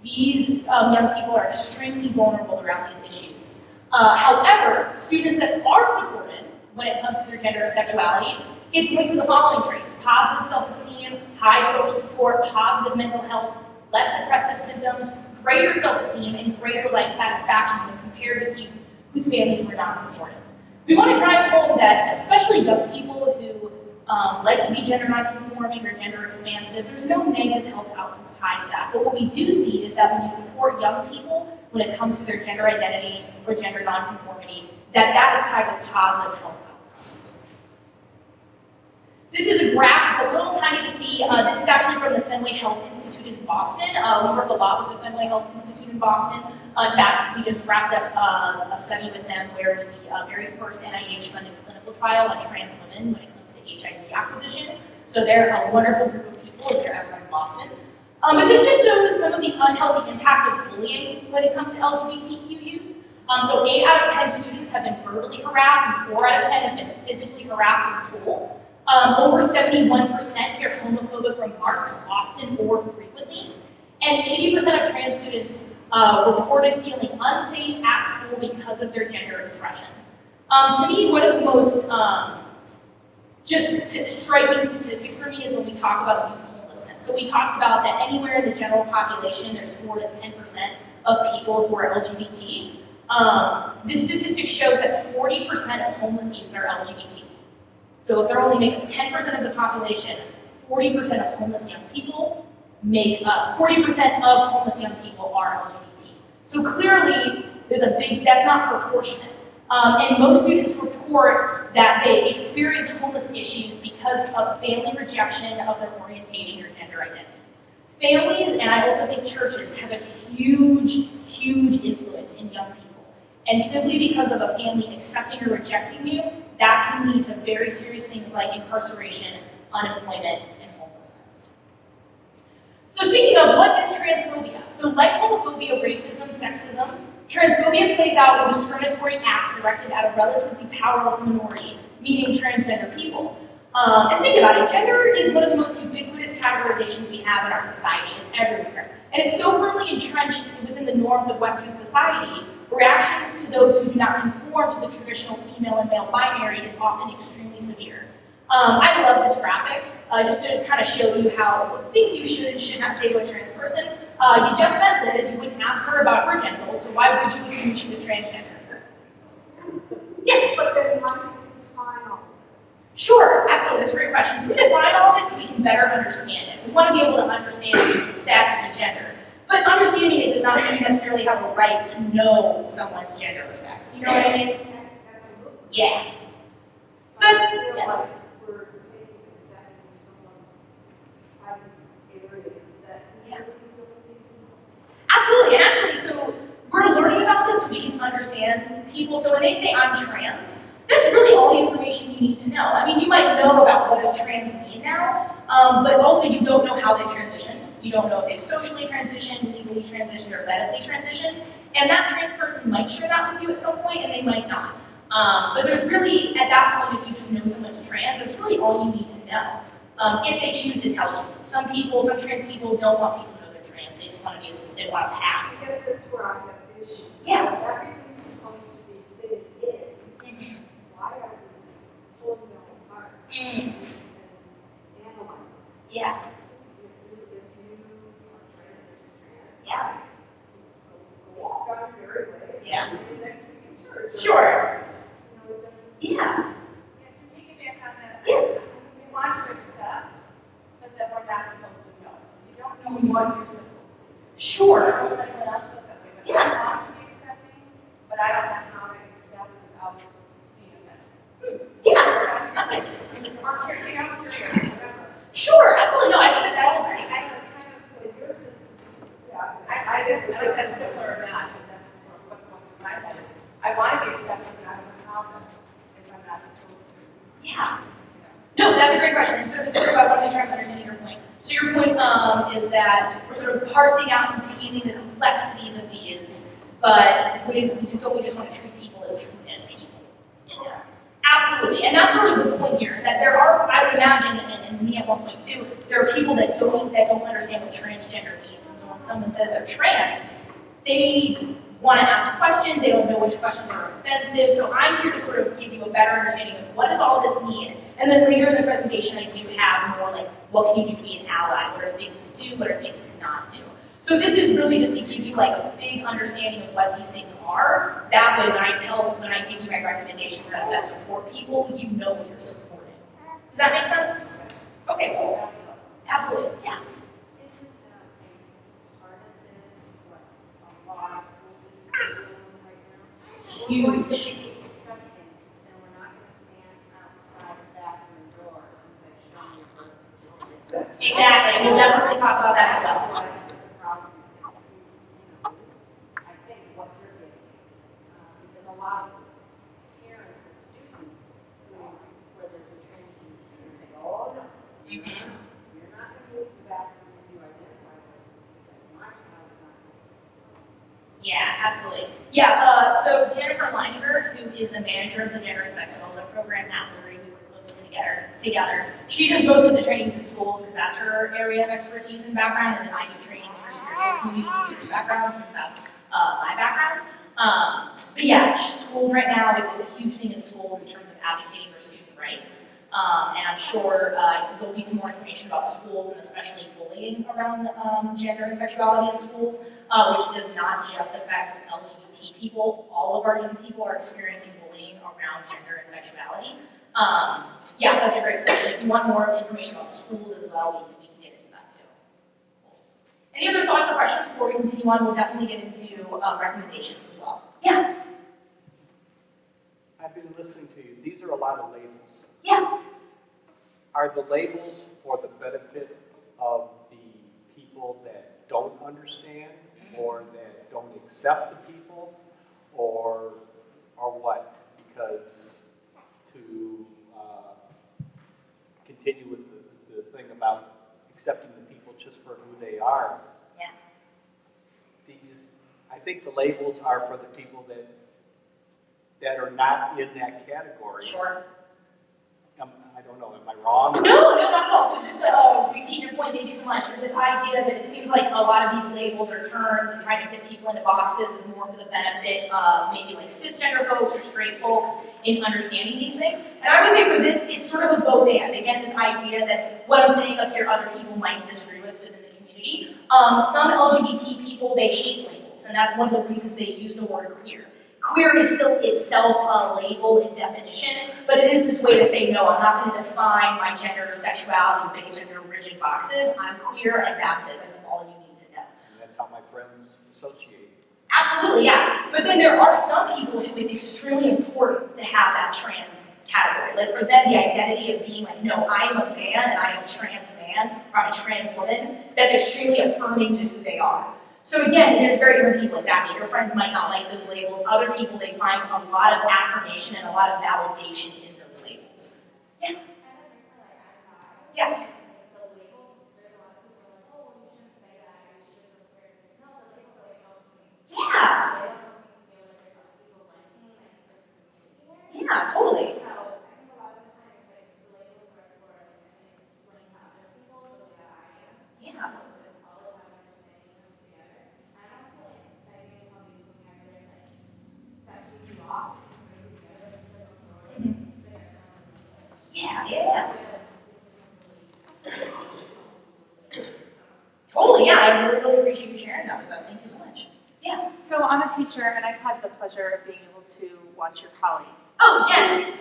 These young people are extremely vulnerable around these issues. However, students that are supported when it comes to their gender and sexuality, it's linked to the following traits: positive self-esteem, high social support, positive mental health, less depressive symptoms, greater self-esteem, and greater life satisfaction when compared with youth whose families were not supportive. We want to drive home that, especially young people who like to be gender non-conforming or gender expansive, there's no negative health outcomes tied to that. But what we do see is that when you support young people when it comes to their gender identity or gender non-conformity, that is tied with positive health outcomes. This is a graph. It's a little tiny to see. This is actually from the Fenway Health Institute in Boston. We work a lot with the Fenway Health Institute in Boston. In fact, we just wrapped up a study with them where it was the very first NIH-funded clinical trial on trans women when it comes to HIV acquisition. So they're a wonderful group of people if you're ever in Boston. But this just shows some of the unhealthy impact of bullying when it comes to LGBTQ youth. So 8 out of 10 students have been verbally harassed, and 4 out of 10 have been physically harassed in school. Over 71% hear homophobic remarks often or frequently. And 80% of trans students reported feeling unsafe at school because of their gender expression. To me, one of the most just striking statistics for me is when we talk about youth homelessness. So we talked about that anywhere in the general population, there's 4 to 10% of people who are LGBT. This statistic shows that 40% of homeless youth are LGBT. So if they're only making 10% of the population, 40% of homeless young people make up, 40% of homeless young people are LGBT. So clearly, there's a big, that's not proportionate. And most students report that they experience homeless issues because of family rejection of their orientation or gender identity. Families, and I also think churches, have a huge, huge influence in young people. And simply because of a family accepting or rejecting you, that can lead to very serious things like incarceration, unemployment, and homelessness. So speaking of, what is transphobia? So like homophobia, racism, sexism, transphobia plays out in discriminatory acts directed at a relatively powerless minority, meaning transgender people. And think about it, gender is one of the most ubiquitous categorizations we have in our society. It's everywhere. And it's so firmly entrenched within the norms of Western society, reactions to those who do not conform to the traditional female and male binary is often extremely severe. I love this graphic, just to kind of show you how things you should and should not say to a trans person. You just met Liz, you wouldn't ask her about her genitals, so why would you assume she was transgender? Yeah. But then why do you define all this? Sure, absolutely, that's a great question. So we define all this so we can better understand it. We want to be able to understand sex and gender. But understanding it does not mean you necessarily have a right to know someone's gender or sex. You know what I mean? Absolutely. Yeah. So I that's, feel yeah. like we're taking a step into someone's private areas that we Yeah. really don't need to know. Absolutely, and actually, so we're learning about this so we can understand people. So when they say I'm trans, that's really all the information you need to know. I mean, you might know about what does trans mean now, but also you don't know how they transitioned. You don't know if they've socially transitioned, legally transitioned, or medically transitioned. And that trans person might share that with you at some point, and they might not. But there's really, at that point, if you just know someone's trans, that's really all you need to know. If they choose to tell you. Some trans people don't want people to know they're trans. They just want to they want to pass. I guess that's where I have issues. Yeah. Everything's supposed to be fitted in. Why are we pulling them apart and analyzing? Yeah. If you are trans, Yeah. go off on your merry way. Yeah. And the next week in church. Sure. You know, it doesn't. Yeah. To piggyback on that, Yeah. we want to accept, but that we're not supposed to know. So you don't know what you're supposed to do. Sure. I don't know if anyone else feels that way, but Yeah. I want to be accepting, but I don't know how to accept without being offended. Yeah. Or curious, you know, curious, whatever. Sure. Absolutely. No, I think that's all great. I kind of, so yours is, yeah, I guess, I don't know if that's similar or not, but that's what's going through my head is, I want to be accepted, but I don't know how to, if I'm not supposed to. Yeah. No, that's a great question. And so just sort of, I want to make sure I'm understanding your point. So your point is that we're sort of parsing out and teasing the complexities of these, but we just want to treat people as people. Yeah. Absolutely. And that's sort of the point here, is that there are, I would imagine, and me at one point too, there are people that don't understand what transgender means. And so when someone says they're trans, they want to ask questions, they don't know which questions are offensive. So I'm here to sort of give you a better understanding of what does all this mean. And then later in the presentation, I do have more like, what can you do to be an ally? What are things to do? What are things to not do? So this is really just to give you like a big understanding of what these things are. That way, when I give you my recommendations that best support people, you know what you're supporting. Does that make sense? Okay, cool. Absolutely, yeah. Isn't a part of this what a lot of schools are doing right now? Huge. We're going to be accepting, and we're not going to stand outside the bathroom door and say, show me your birth certificate. Exactly. We'll definitely talk about that as well. That's the problem is, you know, I think what you're getting, because a lot of parents and students where there's a transition, say, oh, no, you're not going to use the bathroom if you identify with it, because my child is not going to. Yeah, absolutely. Yeah, so Jennifer Leininger, who is the manager of the Gender and Sex Development Program at Lurie, we work closely together. She does most of the trainings in schools because that's her area of expertise and background, and then I do trainings for spiritual community leaders background since that's my background. But yeah, schools right now, it's a huge thing in schools in terms of advocating for student rights. And I'm sure there'll be some more information about schools and especially bullying around gender and sexuality in schools, which does not just affect LGBT people. All of our young people are experiencing bullying around gender and sexuality. Yeah, so that's a great question. If you want more information about schools as well, we can get into that too. Any other thoughts or questions before we continue on? We'll definitely get into recommendations as well. Yeah? I've been listening to you. These are a lot of labels. Yeah. Are the labels for the benefit of the people that don't understand or that don't accept the people or what? Because to continue with the thing about accepting the people just for who they are, Yeah. I think the labels are for the people that are not in that category. Sure. I don't know, am I wrong? No, not at all. So just to repeat your point, thank you so much. This idea that it seems like a lot of these labels or terms and trying to fit people into boxes is more for the benefit of maybe like cisgender folks or straight folks in understanding these things. And I would say for this, it's sort of a both and. Again, this idea that what I'm saying up here, other people might disagree with within the community. Some LGBT people, they hate labels, and that's one of the reasons they use the word queer. Queer is still itself a label and definition, but it is this way to say, no, I'm not going to define my gender or sexuality based on your rigid boxes. I'm queer, and that's it. That's all you need to know. And that's how my friends associate. Absolutely, yeah. But then there are some people who it's extremely important to have that trans category. Like for them, the identity of being like, no, I am a man and I am a trans man, or I'm a trans woman, that's extremely affirming to who they are. So again, there's very different people, exactly. Your friends might not like those labels. Other people, they find a lot of affirmation and a lot of validation in those labels. Yeah. Yeah. Yeah. Yeah, totally. Yeah. Yeah. Totally, yeah. I really appreciate you sharing that with us. Thank you so much. Yeah. So I'm a teacher, and I've had the pleasure of being able to watch your colleague. Oh, Jen.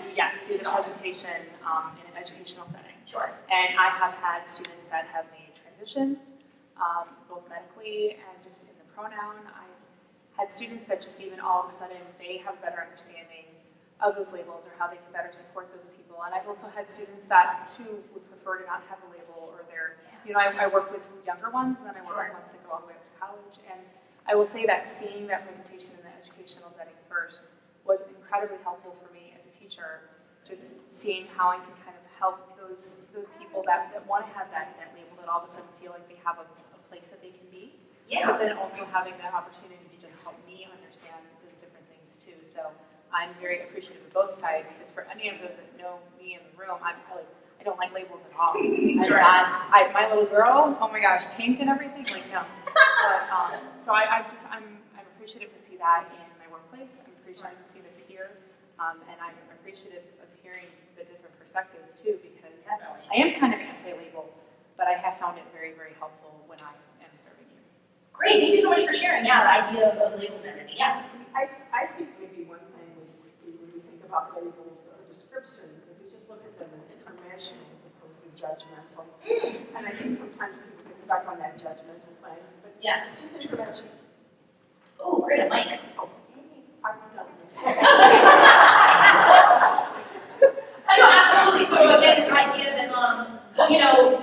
Do the presentation in an educational setting. Sure. And I have had students that have made transitions, both medically and just in the pronoun. I've had students that just even all of a sudden, they have a better understanding of those labels or how they can better support those people. And I've also had students that, too, would prefer to not have a label, or they're, I work with younger ones, and then I work with ones that go all the way up to college. And I will say that seeing that presentation in the educational setting first was incredibly helpful for me as a teacher, just seeing how I can kind of help those people that want to have that label, that all of a sudden feel like they have a place that they can be. Yeah. But then also having that opportunity to just help me understand those different things too. So I'm very appreciative of both sides, because for any of those that know me in the room, I don't like labels at all. Sure. My little girl, oh my gosh, pink and everything, like no. But, so I'm appreciative to see that in my workplace. I'm appreciative to see this here, and I'm appreciative of hearing the different perspectives too, because Definitely. I am kind of anti-label, but I have found it very, very helpful when I am serving you. Great, thank you so much for sharing. Yeah, the idea of labels and everything. Yeah. I think maybe one thing when we think about labels or descriptions, if we just look at them as information as opposed to judgmental. And I think sometimes people get stuck on that judgmental thing, but Yeah. it's just information. Oh, great, a mic. I'm stuck. I know, absolutely. So again, this idea that,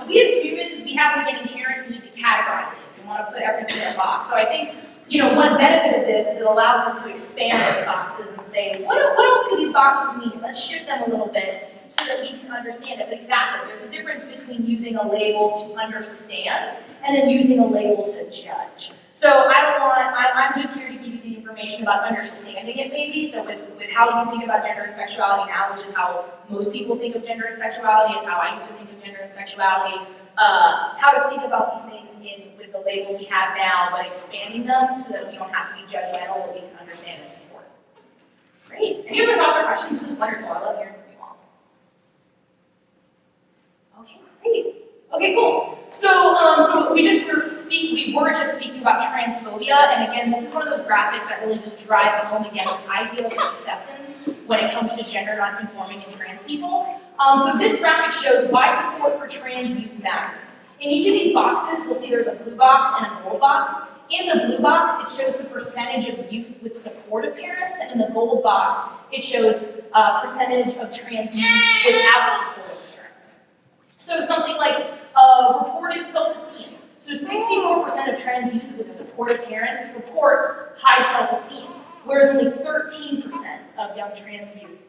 we as humans, we have like an inherent need to categorize it. We want to put everything in a box. So I think, one benefit of this is it allows us to expand those boxes and say, what else could these boxes mean? Let's shift them a little bit so that we can understand it. But exactly, there's a difference between using a label to understand and then using a label to judge. So I'm just here to give you the information about understanding it maybe. So with how you think about gender and sexuality now, which is how most people think of gender and sexuality, it's how I used to think of gender and sexuality, how to think about these things with the labels we have now, but expanding them so that we don't have to be judgmental, but we can understand and support. Great. Any other thoughts or questions? This is wonderful. I love hearing from you all. Okay, cool. So we were just speaking about transphobia, and again, this is one of those graphics that really just drives home again this idea of acceptance when it comes to gender nonconforming and trans people. So this graphic shows why support for trans youth matters. In each of these boxes, we'll see there's a blue box and a gold box. In the blue box, it shows the percentage of youth with supportive parents, and in the gold box, it shows percentage of trans youth without supportive parents. So something like reported self-esteem. So 64% of trans youth with supportive parents report high self-esteem, whereas only 13% of young trans youth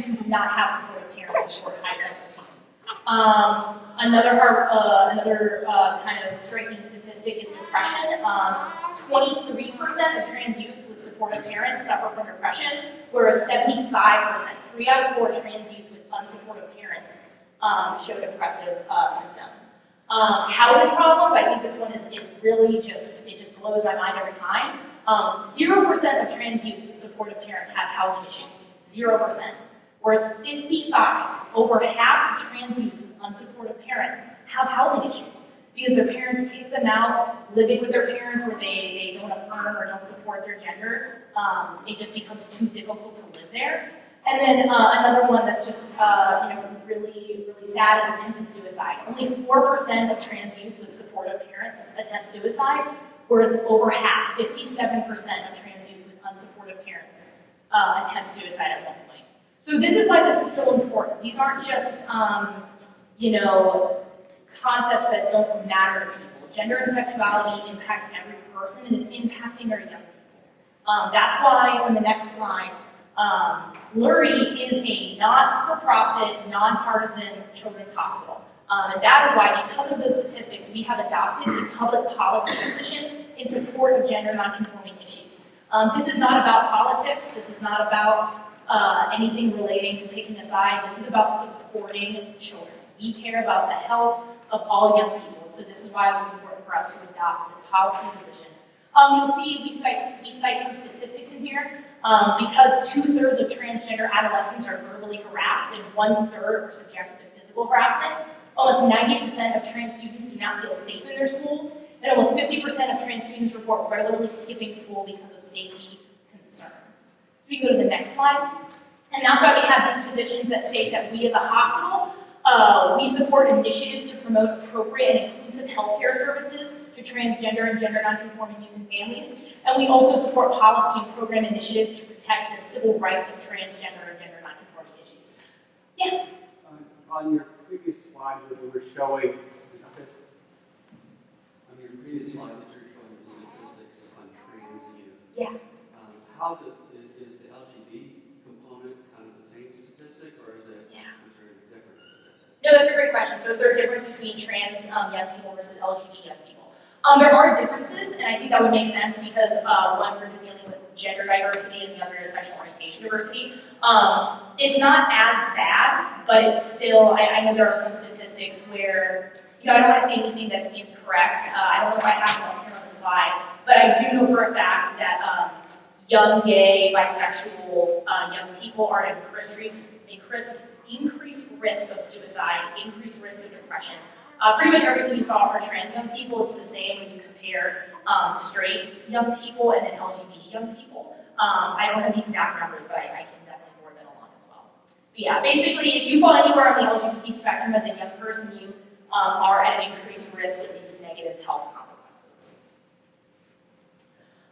who do not have supportive parents report high self-esteem. Another kind of striking statistic is depression. 23% of trans youth with supportive parents suffer from depression, whereas 75%, 3 out of 4 trans youth with unsupportive parents show depressive symptoms. Housing problems, I think this one is really it just blows my mind every time. 0% of trans youth with supportive parents have housing issues. 0%. Whereas 55, over half of trans youth with unsupportive parents have housing issues because their parents kick them out, living with their parents where they don't affirm or don't support their gender. It just becomes too difficult to live there. And then another one that's just really sad is attempted suicide. Only 4% of trans youth with supportive parents attempt suicide, whereas over half, 57% of trans youth with unsupportive parents attempt suicide at one point. So this is why this is so important. These aren't just concepts that don't matter to people. Gender and sexuality impacts every person, and it's impacting our young people. That's why on the next slide, Lurie is a not-for-profit, nonpartisan children's hospital. And that is why, because of those statistics, we have adopted a public policy position in support of gender nonconforming issues. This is not about politics. This is not about anything relating to picking a side. This is about supporting children. We care about the health of all young people. So this is why it was important for us to adopt this policy position. You'll see we cite some statistics in here. Because 2/3 of transgender adolescents are verbally harassed and 1/3 are subjected to physical harassment, almost 90% of trans students do not feel safe in their schools, and almost 50% of trans students report regularly skipping school because of safety concerns. So we go to the next slide. And that's why we have these positions that say that we as a hospital, we support initiatives to promote appropriate and inclusive healthcare services to transgender and gender nonconforming youth and families. And we also support policy and program initiatives to protect the civil rights of transgender and gender nonconforming issues. Yeah? On your previous slide where you were showing statistics, the statistics on trans youth. Yeah. Is the LGBT component kind of the same statistic, or is there a different statistic? No, that's a great question. So is there a difference between trans young people versus LGBT young people? There are differences, and I think that would make sense because one group is dealing with gender diversity and the other is sexual orientation diversity. It's not as bad, but it's still, I know there are some statistics where, I don't want to say anything that's incorrect. I don't know if I have it on here on the slide, but I do know for a fact that young gay, bisexual young people are at increased risk of suicide, increased risk of depression. Pretty much everything you saw for trans young people, it's the same when you compare straight young people and then LGBT young people. I don't have the exact numbers, but I can definitely forward that along as well. But yeah, basically, if you fall anywhere on the LGBT spectrum as a young person, you are at an increased risk of these negative health consequences.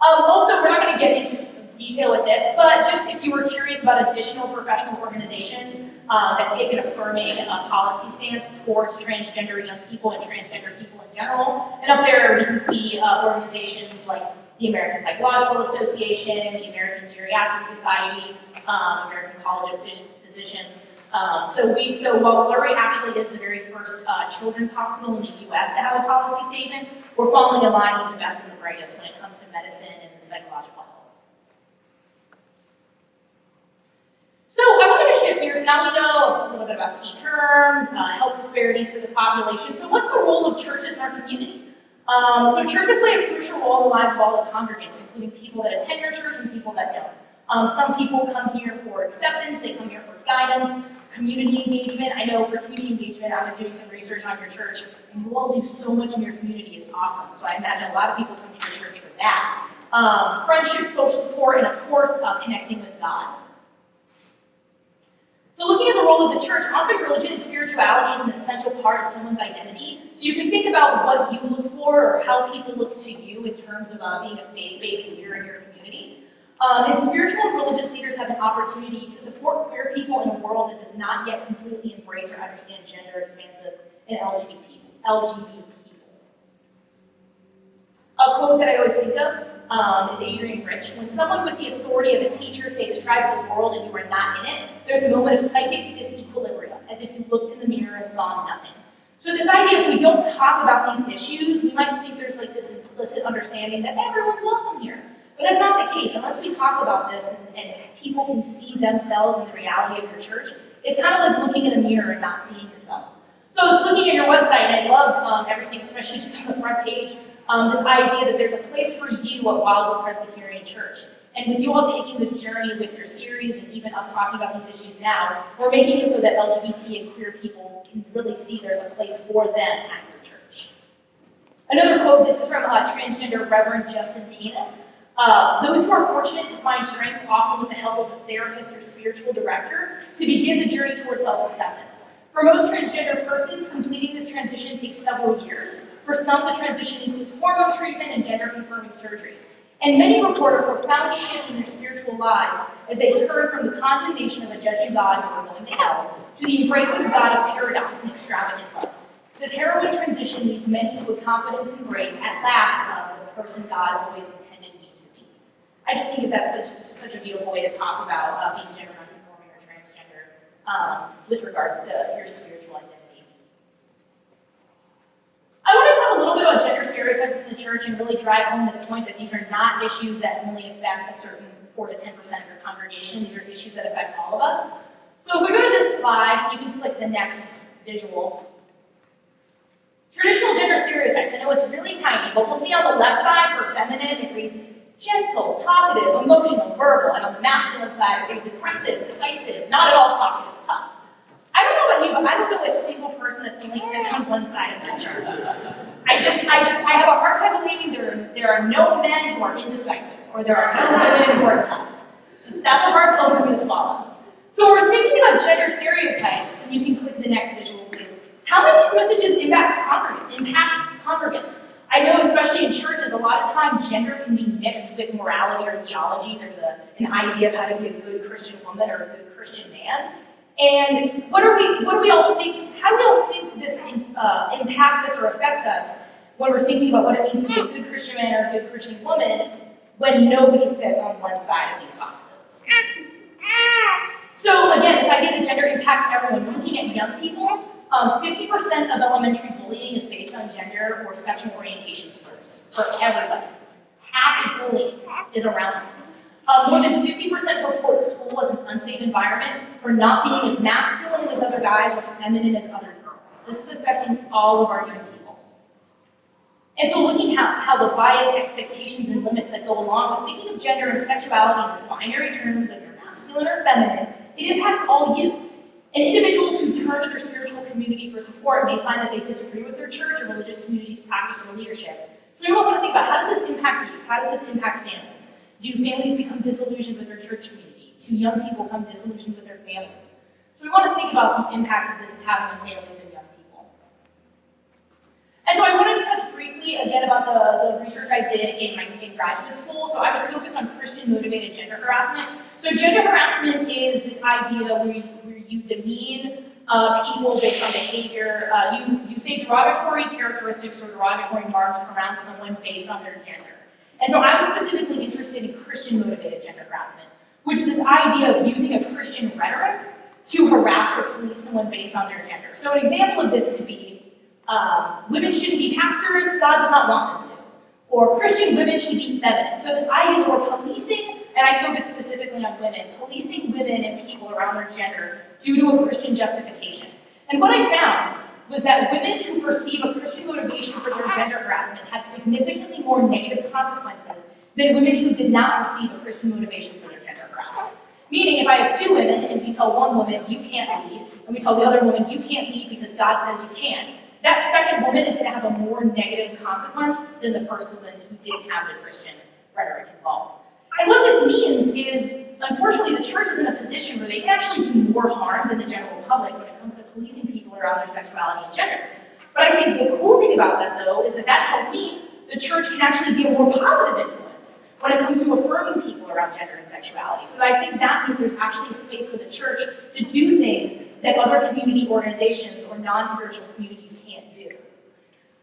Also, we're not going to get into detail with this, but just if you were curious about additional professional organizations that take an affirming policy stance towards transgender young people and transgender people in general, and up there we can see organizations like the American Psychological Association, the American Geriatric Society, American College of Physicians. So while Lurie actually is the very first children's hospital in the U.S. to have a policy statement, we're falling in line with the best and the brightest when it comes to medicine and psychological health. So I wanted to shift gears. Now we know a little bit about key terms, health disparities for this population. So what's the role of churches in our community? So churches play a crucial role in the lives of all the congregants, including people that attend your church and people that don't. Some people come here for acceptance, they come here for guidance, community engagement. I know for community engagement, I was doing some research on your church, and you all do so much in your community. It's awesome. So I imagine a lot of people come to your church for that. Friendship, social support, and of course, connecting with God. So looking at the role of the church, often religion and spirituality is an essential part of someone's identity. So you can think about what you look for or how people look to you in terms of being a faith-based leader in your community. And spiritual and religious leaders have an opportunity to support queer people in a world that does not yet completely embrace or understand gender expansive and LGBT people. A quote that I always think of is Adrian Rich. When someone with the authority of a teacher say describe the world and you are not in it, there's a moment of psychic disequilibrium, as if you looked in the mirror and saw nothing. So this idea, if we don't talk about these issues, we might think there's like this implicit understanding that everyone's welcome here. But that's not the case. Unless we talk about this and people can see themselves in the reality of your church, it's kind of like looking in a mirror and not seeing yourself. So I was looking at your website and I loved everything, especially just on the front page, this idea that there's a place for you at Wildwood Presbyterian Church. And with you all taking this journey with your series and even us talking about these issues now, we're making it so that LGBT and queer people can really see there's a place for them at your church. Another quote, this is from transgender Reverend Justin Tanis. Those who are fortunate to find strength, often with the help of a therapist or spiritual director, to begin the journey towards self-acceptance. For most transgender persons, completing this transition takes several years. For some, the transition includes hormone treatment and gender-confirming surgery. And many report a profound shift in their spiritual lives as they turn from the condemnation of a judging God who are going to hell to the embracing God of paradox and extravagant love. This heroic transition leads many to a confidence and grace at last of the person God always intended me to be. I just think that's such a beautiful way to talk about being gender nonconforming or transgender with regards to your spiritual identity. I want to talk a little bit about gender stereotypes in the church and really drive home this point that these are not issues that only affect a certain 4 to 10% of your congregation. These are issues that affect all of us. So if we go to this slide, you can click the next visual. Traditional gender stereotypes. I know it's really tiny, but we'll see on the left side for feminine, it reads gentle, talkative, emotional, verbal, and on the masculine side, it reads aggressive, decisive, not at all talkative, tough. I don't know about you, but I don't know a single person that only fits on one side of that chart. I have a hard time believing there are no men who are indecisive, or there are no women who are tough. So that's a hard pill for me to swallow. So we're thinking about gender stereotypes, and you can click the next visual, please. How many of these messages impact congregants? I know, especially in churches, a lot of times gender can be mixed with morality or theology. There's an idea of how to be a good Christian woman or a good Christian man. And what do we all think? How do we all think this impacts us or affects us when we're thinking about what it means to be a good Christian man or a good Christian woman when nobody fits on one side of these boxes? So again, this idea that gender impacts everyone. Looking at young people, 50% of elementary bullying is based on gender or sexual orientation slurs for everybody. Half of bullying is around this. More than 50% report school as an unsafe environment for not being as masculine as other guys or feminine as other girls. This is affecting all of our young people. And so looking at how the bias, expectations, and limits that go along with thinking of gender and sexuality in these binary terms of you're masculine or feminine, it impacts all youth. And individuals who turn to their spiritual community for support may find that they disagree with their church or religious community's practice or leadership. So we want to think about, how does this impact youth? How does this impact families? Do families become disillusioned with their church community? Do young people become disillusioned with their families? So we want to think about the impact that this is having on families and young people. And so I wanted to touch briefly again about the research I did in graduate school. So I was focused on Christian-motivated gender harassment. So gender harassment is this idea where you demean people based on behavior. You say derogatory characteristics or derogatory marks around someone based on their gender. And so I'm specifically interested in Christian-motivated gender harassment, which is this idea of using a Christian rhetoric to harass or police someone based on their gender. So an example of this could be, women shouldn't be pastors, God does not want them to. Or Christian women should be feminine. So this idea that we're policing, and I focus specifically on women, policing women and people around their gender due to a Christian justification. And what I found was that women who perceive a Christian motivation for their gender harassment had significantly more negative consequences than women who did not perceive a Christian motivation for their gender harassment. Meaning, if I have two women and we tell one woman, you can't lead, and we tell the other woman, you can't lead because God says you can, that second woman is going to have a more negative consequence than the first woman who didn't have the Christian rhetoric involved. And what this means is, unfortunately, the church is in a position where they can actually do more harm than the general public when it comes to policing people around their sexuality and gender. But I think the cool thing about that, though, is that tells me the church can actually be a more positive influence when it comes to affirming people around gender and sexuality. So I think that means there's actually a space for the church to do things that other community organizations or non-spiritual communities can't do.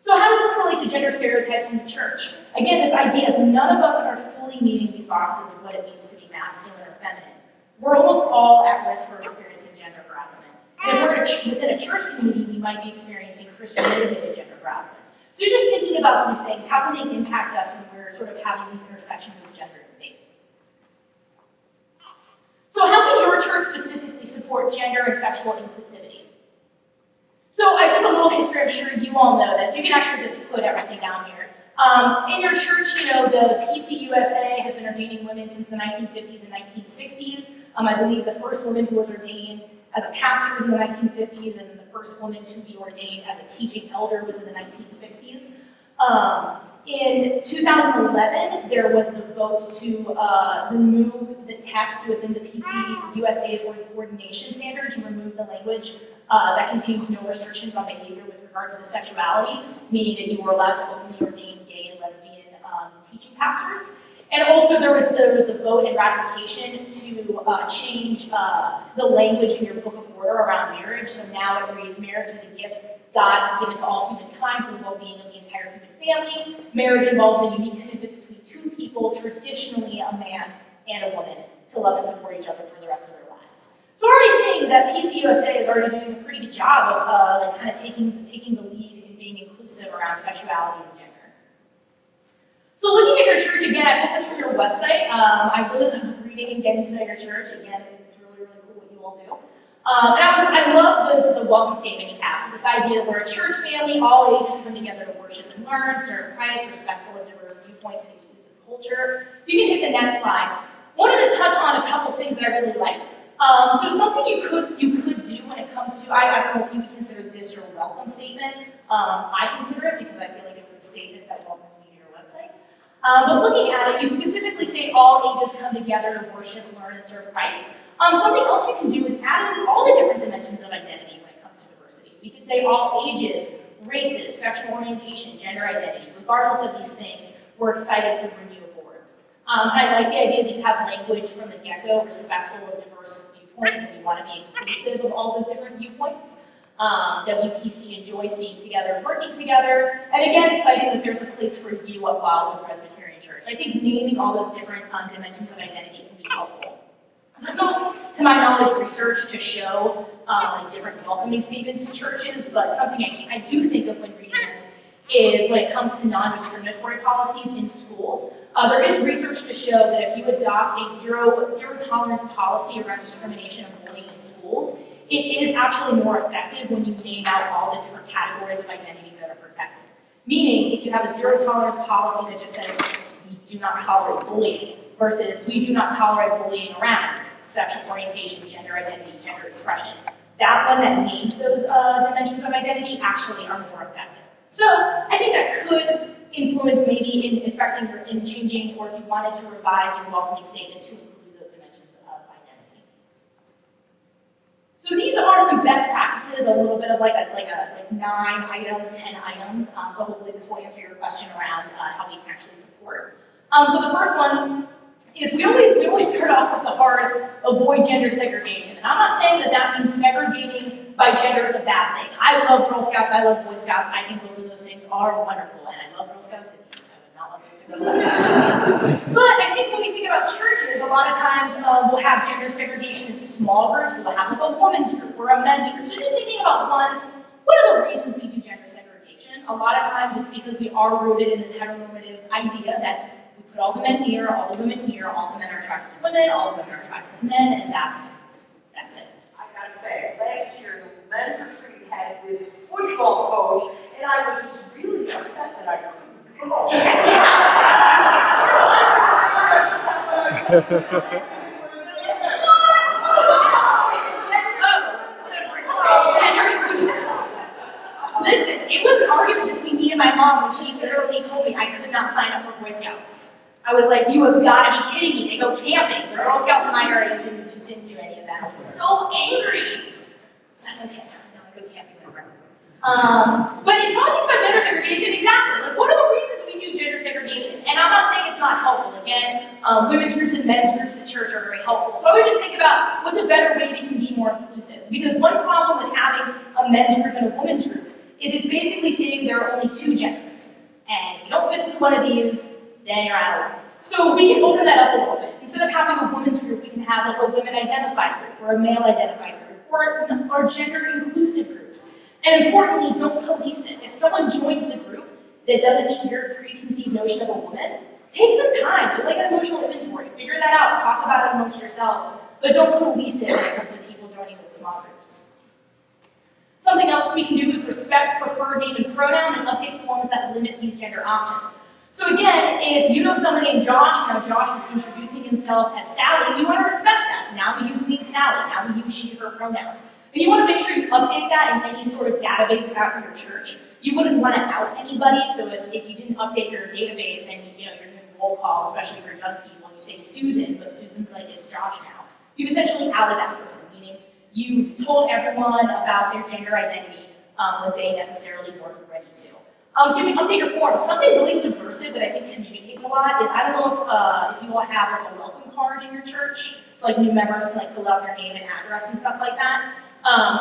So how does this relate to gender stereotypes in the church? Again, this idea of none of us are fully meeting these boxes of what it means to be masculine or feminine. We're almost all at risk for experiencing gender harassment. And if we're within a church community, we might be experiencing Christian-motivated gender harassment. So just thinking about these things, how can they impact us when we're sort of having these intersections with gender and faith? So how can your church specifically support gender and sexual inclusivity? So I did a little history, I'm sure you all know this. You can actually just put everything down here. In your church, the PCUSA has been ordaining women since the 1950s and 1960s. I believe the first woman who was ordained as a pastor was in the 1950s, and the first woman to be ordained as a teaching elder was in the 1960s. In 2011, there was the vote to remove the text within the PCUSA's ordination standard to remove the language that contains no restrictions on behavior with regards to sexuality, meaning that you were allowed to openly ordain gay and lesbian teaching pastors. And also there was the vote and ratification to change the language in your book of order around marriage. So now it reads, marriage is a gift God has given to all humankind for the well-being of the entire human family. Marriage involves a unique commitment between two people, traditionally a man and a woman, to love and support each other for the rest of their lives. So we're already seeing that PCUSA is already doing a pretty good job of kind of taking the lead in being inclusive around sexuality and gender. So looking at your church, again, I put this from your website. I really love reading and getting to know your church. Again, it's really, really cool what you all do. I love the welcome statement you have. So this idea that we're a church family, all ages come together to worship and learn, serve Christ, respectful of diverse viewpoints and inclusive culture. If you can hit the next slide. Wanted to touch on a couple things that I really liked. So something you could do when it comes to, I don't know if you would consider this your welcome statement. I consider it because I feel like it was a statement that welcomed me to your website. But looking at it, you specifically say all ages come together to worship, learn, and serve Christ. Something else you can do is add in all the different dimensions of identity when it comes to diversity. We could say all ages, races, sexual orientation, gender identity. Regardless of these things, we're excited to bring you aboard. I like the idea that you have language from the get-go, respectful of diverse viewpoints, and you want to be inclusive of all those different viewpoints. WPC enjoys being together, working together, and again, citing that there's a place for you at Wildwood Presbyterian Church. I think naming all those different dimensions of identity can be helpful. There's no, to my knowledge, research to show different welcoming statements in churches, but something I do think of when reading this is when it comes to non-discriminatory policies in schools. There is research to show that if you adopt a zero tolerance policy around discrimination and bullying in schools, it is actually more effective when you name out all the different categories of identity that are protected. Meaning, if you have a zero tolerance policy that just says, we do not tolerate bullying, versus we do not tolerate bullying around sexual orientation, gender identity, gender expression, that one that names those dimensions of identity actually are more effective. So I think that could influence maybe in affecting or in changing, or if you wanted to revise your welcoming statement to include those dimensions of identity. So these are some best practices, a little bit of like 9 items, 10 items. So hopefully this will answer your question around how we can actually support. So the first one is we always start off with the hard, avoid gender segregation. And I'm not saying that means segregating by gender is a bad thing. I love Girl Scouts, I love Boy Scouts, I think both of those things are wonderful, and I love Girl Scouts. I would not love those things. But I think when we think about churches, a lot of times we'll have gender segregation in small groups, so we'll have like a women's group or a men's group. So just thinking about what are the reasons we do gender segregation? A lot of times it's because we are rooted in this heteronormative idea that we put all the men here, all the women here, all the men are attracted to women, all the women are attracted to men, and that's it. I gotta say, last year the men's retreat had this football coach, and I was really upset that I couldn't go. was an argument between me and my mom when she literally told me I could not sign up for Boy Scouts. I was like, you have got to be kidding me. They go camping. The Girl Scouts in my area didn't do any of that. I was so angry. That's okay. Now I go camping whenever. But in talking about gender segregation, exactly. Like, what are the reasons we do gender segregation? And I'm not saying it's not helpful. Again, women's groups and men's groups at church are very helpful. So I would just think about what's a better way we can be more inclusive. Because one problem with having a men's group and a women's group is it's basically saying there are only two genders. And if you don't fit into one of these, then you're out of luck. So we can open that up a little bit. Instead of having a women's group, we can have like a women-identified group or a male-identified group or gender-inclusive groups. And importantly, don't police it. If someone joins the group that doesn't meet your preconceived notion of a woman, take some time, do like an emotional inventory, figure that out, talk about it amongst yourselves, but don't police it when it comes to people joining those small groups. Something else we can do is respect preferred name and pronoun and update forms that limit these gender options. So again, if you know someone named Josh, now Josh is introducing himself as Sally, you want to respect that. Now we use being Sally, now we use she, her pronouns. And you want to make sure you update that in any sort of database you have for your church. You wouldn't want to out anybody, so if you didn't update your database and you're doing roll call, especially for young people, and you say Susan, but Susan's like it's Josh now, you've essentially outed that person, meaning you told everyone about their gender identity when they necessarily weren't ready to. So you can update your form. Something really subversive that I think communicates a lot is, I don't know if you all have like a welcome card in your church, so like new members can like fill out their name and address and stuff like that.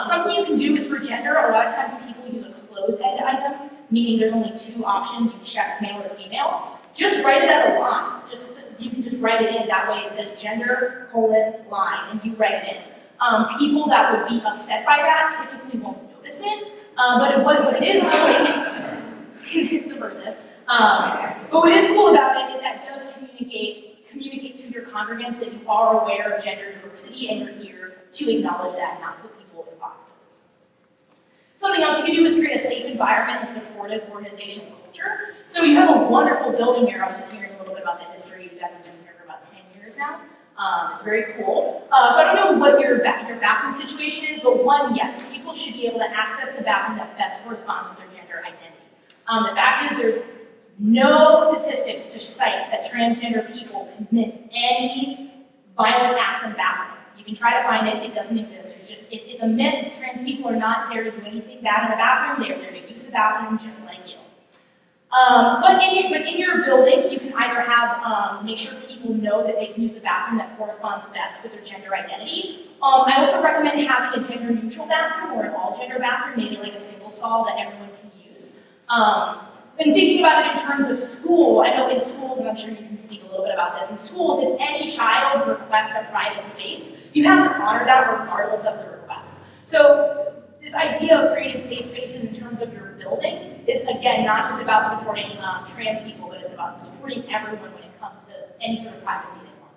Something you can do is for gender, a lot of times people use a closed-end item, meaning there's only two options, you check male or female. Just write it as a line. You can just write it in, that way it says gender, line, and you write it in. People that would be upset by that typically won't notice it, but what it is doing, it's subversive. But what is cool about it is that does communicate to your congregants that you are aware of gender diversity and you're here to acknowledge that and not put people in boxes. Something else you can do is create a safe environment and supportive organizational culture. So you have a wonderful building here. I was just hearing a little bit about the history. You guys have been here for about 10 years now. It's very cool. So I don't know what your bathroom situation is, but one, yes, people should be able to access the bathroom that best corresponds with their gender identity. The fact is there's no statistics to cite that transgender people commit any violent acts in the bathroom. You can try to find it, it doesn't exist. It's a myth. Trans people are not there to do anything bad in the bathroom. They're there to use the bathroom just like you. But in your building, you can either have, make sure people know that they can use the bathroom that corresponds best with their gender identity. I also recommend having a gender neutral bathroom or an all gender bathroom, maybe like a single stall that everyone can use. And thinking about it in terms of school, I know in schools, and I'm sure you can speak a little bit about this, in schools, if any child requests a private space, you have to honor that regardless of the request. So this idea of creating safe spaces in terms of your building is, again, not just about supporting trans people, but it's about supporting everyone when it comes to any sort of privacy they want.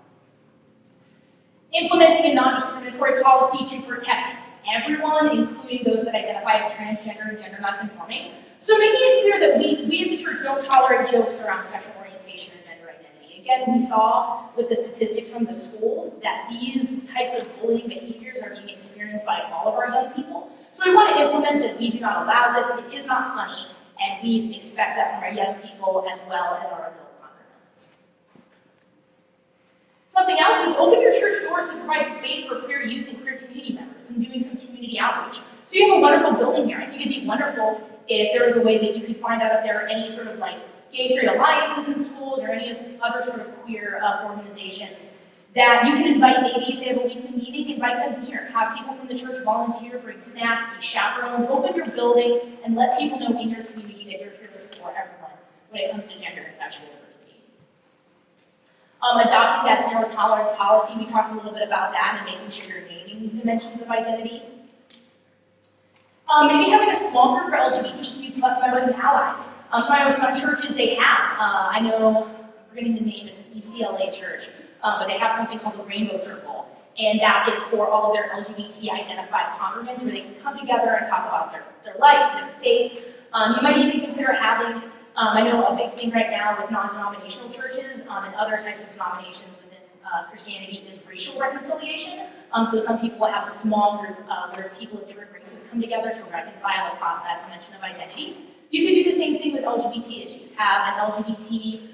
Implementing a non-discriminatory policy to protect everyone, including those that identify as transgender and gender nonconforming. So making it clear that we as a church don't tolerate jokes around sexual orientation or gender identity. Again, we saw with the statistics from the schools that these types of bullying behaviors are being experienced by all of our young people. So we want to implement that we do not allow this, it is not funny, and we expect that from our young people as well as our adult congregants. Something else is open your church doors to provide space for queer youth and queer community members and doing some community outreach. So you have a wonderful building here. I think it'd be wonderful if there was a way that you could find out if there are any sort of like gay straight alliances in schools or any other sort of queer organizations that you can invite. Maybe if they have a weekly meeting, invite them here. Have people from the church volunteer, bring snacks, be chaperones, open your building, and let people know in your community that you're here to support everyone when it comes to gender and sexual diversity. Adopting that zero tolerance policy, we talked a little bit about that and making sure you're naming these dimensions of identity. Maybe having a small group for LGBTQ plus members and allies. So I know some churches they have, I know, I'm forgetting the name, it's an ECLA church, but they have something called the Rainbow Circle, and that is for all of their LGBT identified congregants where they can come together and talk about their life, their faith. You might even consider having, I know a big thing right now with non-denominational churches and other types of denominations within Christianity is racial reconciliation. So some people will have a small group where people of different races come together to reconcile across that dimension of identity. with LGBT issues. Have an LGBT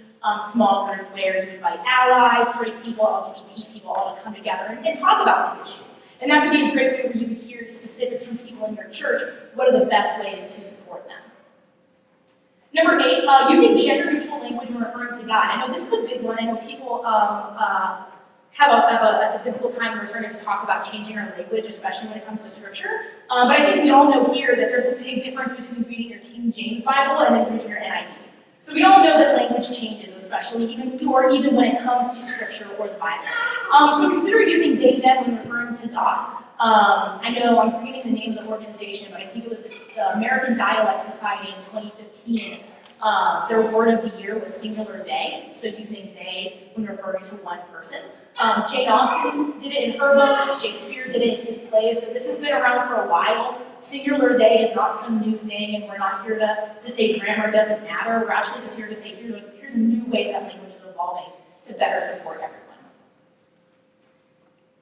small group where you invite allies, straight people, LGBT people all to come together and talk about these issues. And that could be a great way where you could hear specifics from people in your church. What are the best ways to support them? Number 8, using gender-neutral language when referring to God. I know this is a big one. I know people have a difficult time when we're starting to talk about changing our language, especially when it comes to Scripture. But I think we all know here that there's a big difference between reading your King James Bible and then reading your NIV. So we all know that language changes, especially even when it comes to Scripture or the Bible. So consider using they, them when referring to God. I know I'm forgetting the name of the organization, but I think it was the American Dialect Society in 2015. Their word of the year was singular they, so using they when referring to one person. Jane Austen did it in her books, Shakespeare did it in his plays, so this has been around for a while. Singular they is not some new thing, and we're not here to say grammar doesn't matter. We're actually just here to say here's a new way that language is evolving to better support everyone.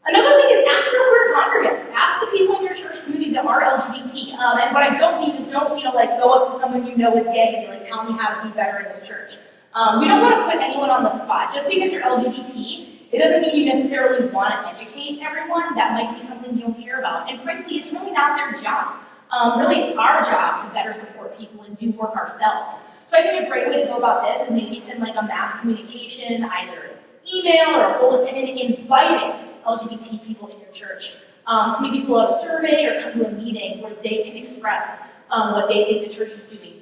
Another thing is ask your queer congregants. Ask the people in your church community that are LGBT. And what I don't mean is don't go up to someone you know is gay and be like, tell me how to be better in this church. We don't want to put anyone on the spot. Just because you're LGBT, it doesn't mean you necessarily want to educate everyone. That might be something you don't care about. And frankly, it's really not their job. Really, it's our job to better support people and do work ourselves. So I think a great way to go about this is maybe send like a mass communication, either email or a bulletin, inviting LGBT people in your church to maybe fill out a survey or come to a meeting where they can express what they think the church is doing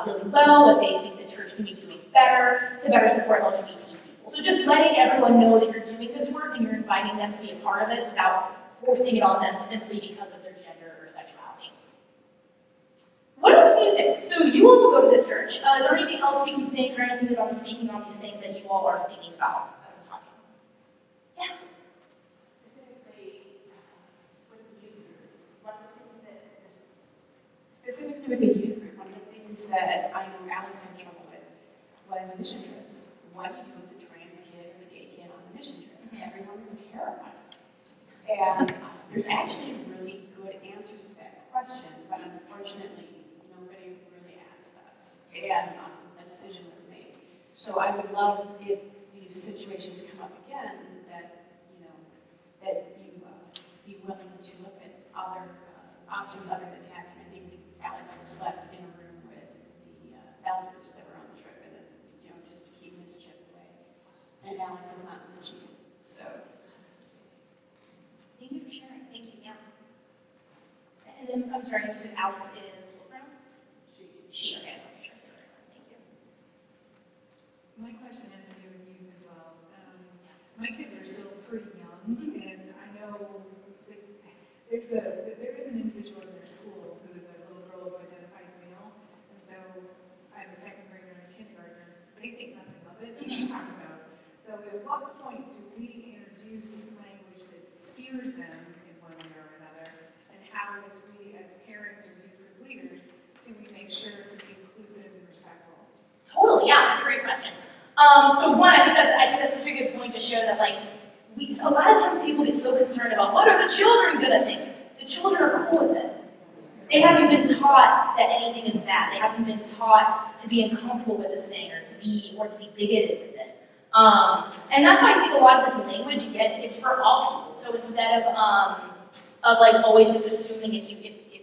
really well, what they think the church can be doing better to better support LGBT people. So just letting everyone know that you're doing this work and you're inviting them to be a part of it without forcing it on them simply because of their gender or sexuality. What else do you think? So you all will go to this church. Is there anything else we can think or anything as I'm speaking on these things that you all are thinking about as I'm talking? Yeah. Specifically with the youth group, one of the things that I know Alex had trouble with was mission trips. What do you do with the trans kid or the gay kid on the mission trip? Everyone was terrified. And there's actually really good answers to that question, but unfortunately, nobody really asked us. And a decision was made. So I would love if these situations come up again, that you be willing to look at other options other than having. I think Alex was left in a room with the elders that were on the trip, and then, just to keep mischief away. And Alex is not mischievous, so. Thank you for sharing. Thank you. Yeah. And then I'm sorry, you said Alex is what pronouns? She. Okay. I'll make sure. Sorry. Thank you. My question has to do with youth as well. My kids are still pretty young, and I know that there is an individual in their school who is a little girl who identifies male, and so I have a second grader and a kindergartner. They think nothing of it, they just talk about it. So at what point do we introduce language that steers them in one way or another, and how, as parents or youth group leaders, do we make sure to be inclusive and respectful? Totally, yeah, that's a great question. So one, I think that's such a good point to show that a lot of times people get so concerned about what are the children gonna think. The children are cool with it. They haven't been taught that anything is bad. They haven't been taught to be uncomfortable with this thing or to be bigoted with it. And that's why I think a lot of this language, again, it's for all people. So instead of always just assuming if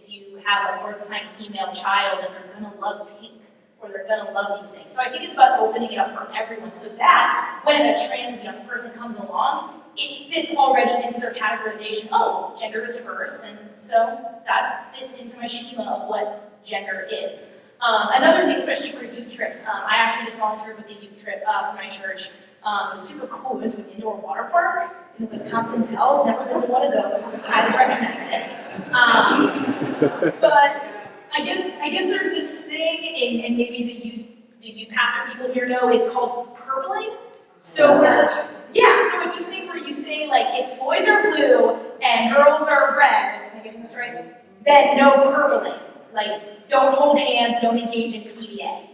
you have a birth-sign female child that they're gonna love pink or they're gonna love these things. So I think it's about opening it up for everyone so that when a trans young person comes along, it fits already into their categorization. Oh, gender is diverse, and so that fits into my schema of what gender is. Another thing, especially for youth trips, I actually just volunteered with a youth trip for my church. It was super cool. It was an indoor water park in the Wisconsin Dells. Never been to one of those, so highly recommend it. But I guess there's this thing, and maybe the youth pastor people here know, it's called purpling. So so it's this thing where you say, if boys are blue and girls are red, am I getting this right? Then no purpling. Don't hold hands, don't engage in PDA.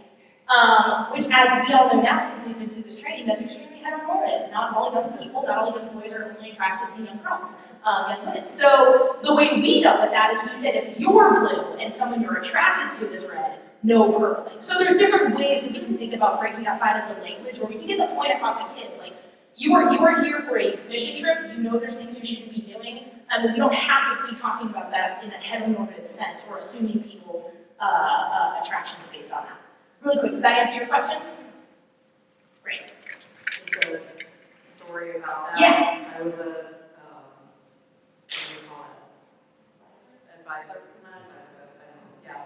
Which, as we all know now, since we've been through this training, that's extremely heteronormative. Not all young people, not all young boys are only attracted to young girls, young women. So the way we dealt with that is we said, if you're blue and someone you're attracted to is red, no purpling. So there's different ways that we can think about breaking outside of the language where we can get the point across to kids. Like, you are here for a mission trip, you know there's things you shouldn't be doing. I mean, we don't have to be talking about that in a heteronormative sense or assuming people's attractions based on that. Really quick, does that answer your question? Great. Just a story about that. Yeah. I was a, what do you call it? Advisor? Yeah.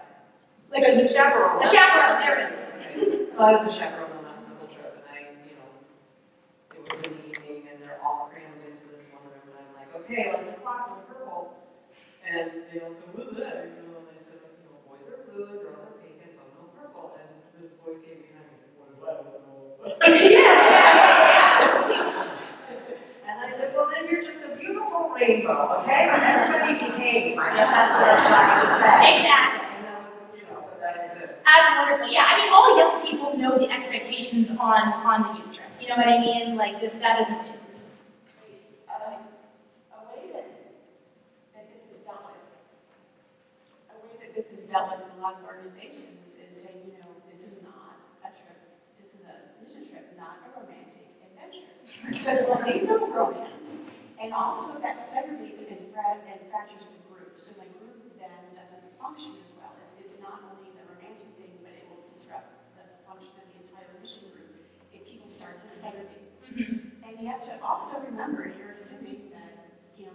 Like a chaperone. A chaperone, there it is. So I was a chaperone on a school trip, and it was in the evening, and they're all crammed into this one room, and I'm like, okay, like the clock was purple. And they all said, what's that? You know, and I said, boys are blue, and girls are pink, and some are purple. And this voice came behind me, what is that? And I said, well, then you're just a beautiful rainbow, okay? But everybody behave. I guess that's what I'm trying to say. Exactly. And that was, but that is it. That's wonderful. Yeah, I mean, all young people know the expectations on the youth trips. You know what I mean? Like, that isn't news. This is dealt with in a lot of organizations is saying, this is not a trip. This is a mission trip, not a romantic adventure. So there will be no romance, and also that segregates and fractures the group. So the group then doesn't function as well. It's not only the romantic thing, but it will disrupt the function of the entire mission group if people start to segregate. Mm-hmm. And you have to also remember, if you're assuming that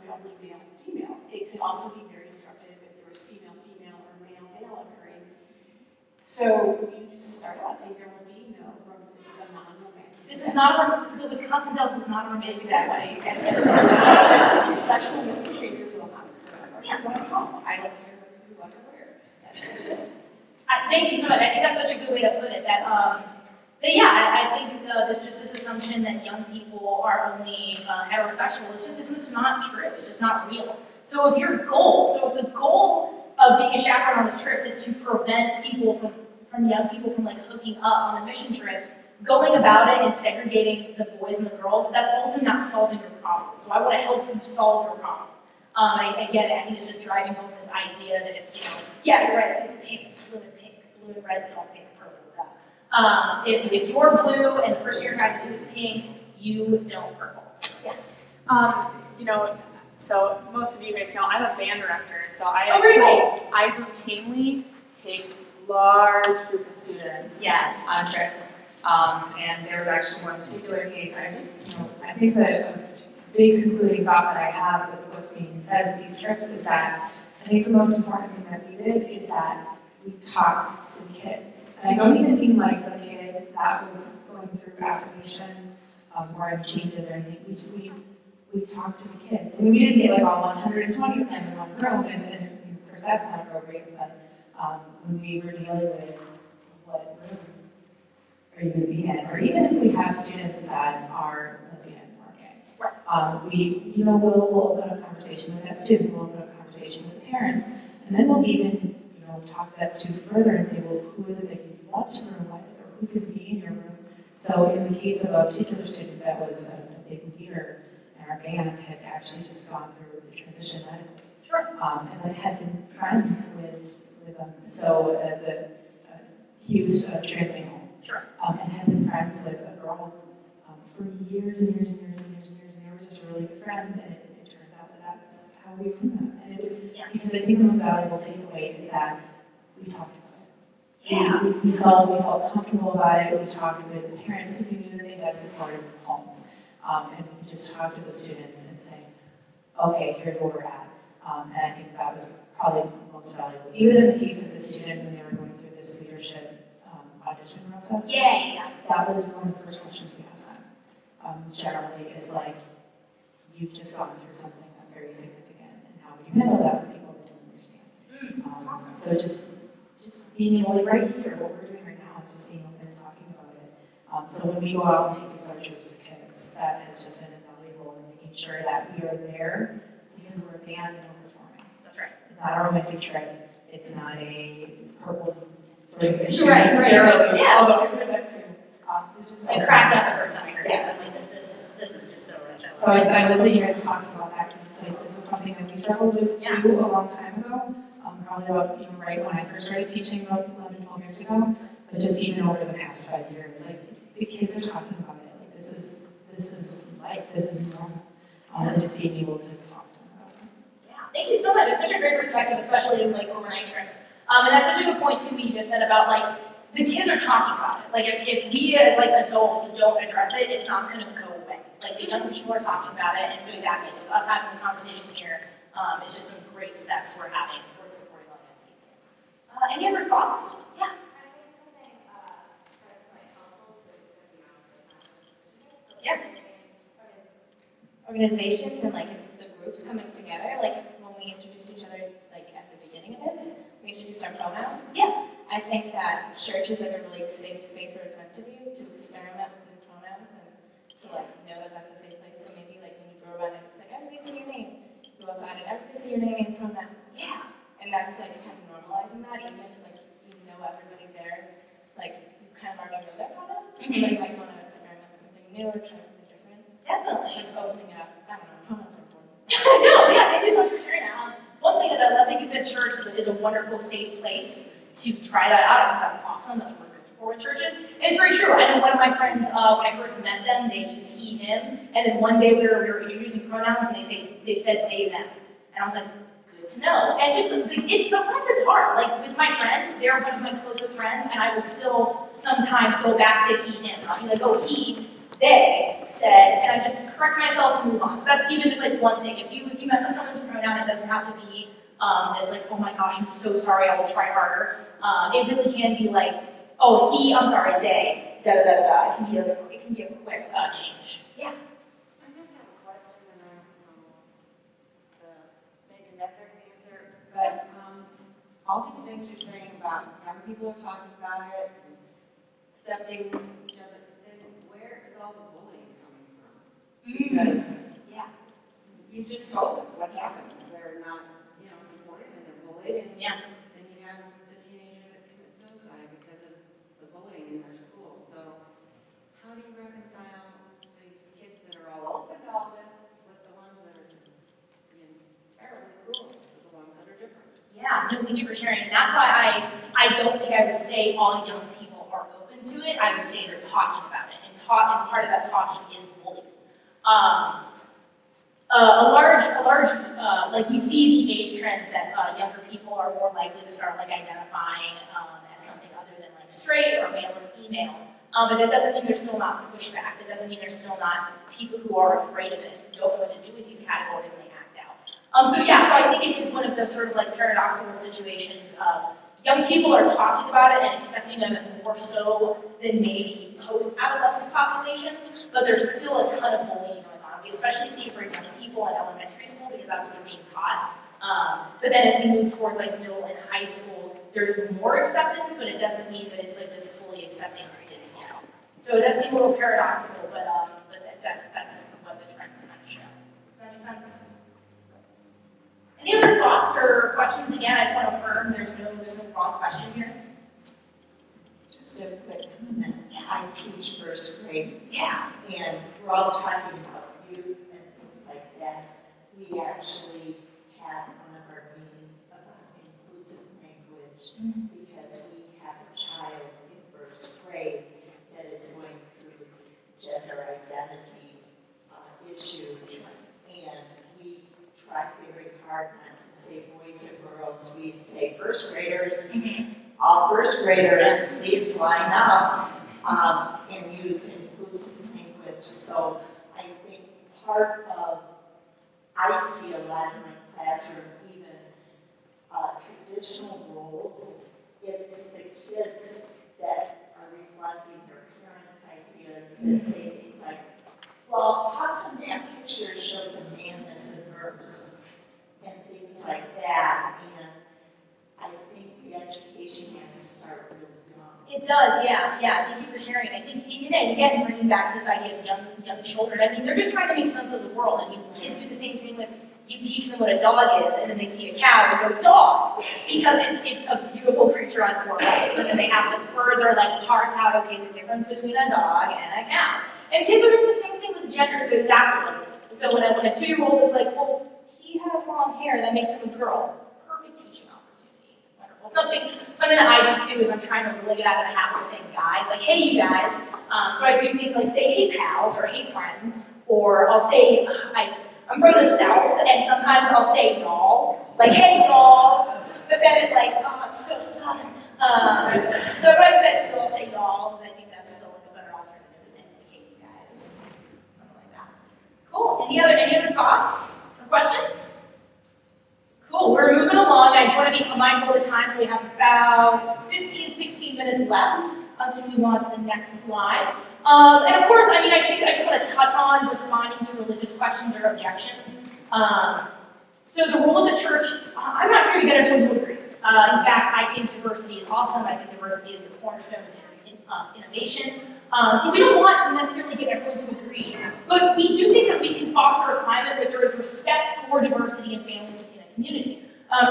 only male and female, it could also be very disruptive if there was female or male occurring. So you just start out saying there will be no romance. This is a non-romantic. This is not the Wisconsin Dells is not a romantic. Exactly. And sexual misbehavior will not occur. Or going home. I don't care who, what, or where. That's it. Thank you so much. I think that's such a good way to put it. I think there's just this assumption that young people are only heterosexual. It's just not true. It's just not real. So if the goal of being a chaperone on this trip is to prevent people from young people from like hooking up on a mission trip, going about it and segregating the boys and the girls, that's also not solving your problem. So I want to help you solve your problem. I get it. I think it's just driving home this idea that you're right. It's pink, blue and red, don't pick purple. If you're blue and the person you're trying to do is pink, you don't purple. Yeah. So most of you guys know I'm a band director, so I routinely take large group of students on trips. And there was actually one particular case. I think that a big concluding thought that I have with what's being said with these trips is that I think the most important thing that we did is that we talked to the kids. And I don't even mean like the kid that was going through affirmation or any changes or anything. We talked to the kids. I mean, we didn't get like all 120 of them in one room, and of course that's not appropriate, but when we were dealing with what room are you going to be in, or even if we have students that are lesbian or gay, we'll open up a conversation with that student, we'll open up a conversation with the parents, and then we'll even talk to that student further and say, well, who is it that you want to room with, or who's going to be in your room? So in the case of a particular student that was a big leader in our band, had actually just gone through the transition medically. Sure. And then had been friends with them. So he was trans male. Sure. And had been friends with a girl for years and years and years and years and years, and they were just really good friends, and it turns out that that's how we grew them. And it was because I think the most valuable takeaway is that we talked about it. Yeah. We felt comfortable about it. We talked with the parents because we knew that they had supportive homes. And we could just talk to the students and say, okay, here's where we're at. And I think that was probably most valuable. Even in the case of the student when they were going through this leadership audition process. Yeah. That was one of the first questions we asked them. Generally, is like, you've just gone through something that's very significant, and how would you handle that with people that don't understand? That's awesome. So just being able to, right here, what we're doing right now is just being open and talking about it. So when we go out and take these large groups of kids, that has just been invaluable in making sure that we are there because we're a band and we're performing. That's right. It's not a romantic trip. It's not a purple sort of issue. Right. Yeah. Although I've heard that too. So just it cracks up the first time I heard it. I was like, this is just so rich. So I love that you guys are talking about that because it's like this was something that we struggled with too a long time ago. probably about even right when I first started teaching about 11, 12 years ago, but just even over the past 5 years, like the kids are talking about it. Like this is life. This is normal. And just being able to talk to them about it. Yeah, thank you so much. It's such a great perspective, especially in like overnight trips. And that's such a good point too. We just said about like the kids are talking about it. Like if we as like adults don't address it, it's not going to go away. Like the young people are talking about it, and so exactly with us having this conversation here, it's just some great steps we're having towards supporting all young people. Any other thoughts? Yeah. Yeah. Organizations and like the groups coming together, like when we introduced each other like at the beginning of this, we introduced our pronouns. Yeah. I think that church is like a really safe space where it's meant to be, to experiment with new pronouns and to like know that that's a safe place. So maybe like when you grow around it, it's like everybody say your name. You also added everybody say your name and pronouns. Yeah. And that's like kind of normalizing that, even if like you know everybody there, like you kind of already know their pronouns. So somebody might want to experiment with something new or try something different. Definitely. Just opening it up. I don't know, pronouns are important. No, yeah, thank you so much for sharing that. One thing is I love that you said church is a wonderful safe place to try that out. I think that's awesome. That's what we're looking for with churches. And it's very true. I know one of my friends, when I first met them, they used he, him, and then one day we were introducing pronouns, and they said they, them. And I was like, good to know. And just, sometimes it's hard. Like, with my friend, they're one of my closest friends, and I will still sometimes go back to he, him. I'll be like, oh, he, they said, and I just correct myself and move on. So that's even just like one thing. If you mess up someone's pronoun, it doesn't have to be this like, oh my gosh, I'm so sorry, I will try harder. It really can be like, oh, he, I'm sorry, they, da da da da. It can be a quick change. Yeah. I just have a question, and I don't know the Megan Becker answer, but all these things you're saying about young people are talking about it, and accepting each other, then where is all the bullying coming from? Because yeah, you just told us what happens. They're not, supported and they're bullied, and then you have the teenager that commits suicide because of the bullying in their school. So how do you reconcile these kids that are all open to all this with the ones that are just being terribly cruel to the ones that are different? Yeah, no, thank you for sharing. And that's why I don't think I would say all young people are open to it. I would say they're talking about it. And part of that talking is bullying. Like we see the age trends that younger people are more likely to start like identifying as something other than like straight or male or female. But that doesn't mean there's still not pushback. It doesn't mean there's still not people who are afraid of it, who don't know what to do with these categories, and they act out. So I think it is one of those sort of like paradoxical situations of young people are talking about it and accepting of it more so than maybe post-adolescent populations, but there's still a ton of bullying going on. We especially see it for young people in elementary school because that's what they're being taught. But then as we move towards like middle and high school, there's more acceptance, but it doesn't mean that it's like this fully accepting kids yet. So it does seem a little paradoxical, but that's what the trends kind of show. Does that make sense? Any other thoughts or questions? Again, I just want to affirm there's no wrong question here. Just a quick comment. I teach first grade. Yeah. And we're all talking about youth and things like that. We actually had one of our meetings about inclusive language because we have a child in first grade that is going through gender identity issues. And we try very hard not to say boys or girls. We say first graders. All first graders, please line up and use inclusive language. So I think part of, I see a lot in my classroom, even traditional roles. It's the kids that are reflecting their parents' ideas that say things like, well, how come that picture shows a man as a nurse? And things like that. And I think the education has to start really young. It does, yeah. Thank you for sharing. I think, again, bringing back this idea of young children, I mean, they're just trying to make sense of the world. I mean, kids do the same thing with, you teach them what a dog is, and then they see a cow and go, dog! Because it's a beautiful creature on four legs, and then they have to further, like, parse out, okay, the difference between a dog and a cow. And kids are doing the same thing with gender, so exactly. So when a 2-year-old is like, well, he has long hair, that makes him a girl. Perfect teaching opportunity. Something that I do too is I'm trying to really get out of the habit of saying guys, like, hey, you guys. So I do things like say, hey, pals, or hey, friends, or I'll say, I'm from the South, and sometimes I'll say y'all, like, hey, y'all, but then it's like, oh, it's so Southern. So when I do that too, I'll say y'all, because I think that's still like a better alternative to saying, like, hey, you guys, something like that. Cool. Any other thoughts or questions? Cool, we're moving along. I just want to be mindful of the time, so we have about 15, 16 minutes left. So we move on to the next slide. And of course, I think I just want to touch on responding to religious questions or objections. So the role of the church, I'm not here to get everyone to agree. In fact, I think diversity is awesome. I think diversity is the cornerstone of innovation. So we don't want to necessarily get everyone to agree, but we do think that we can foster a climate where there is respect for diversity and families within a community.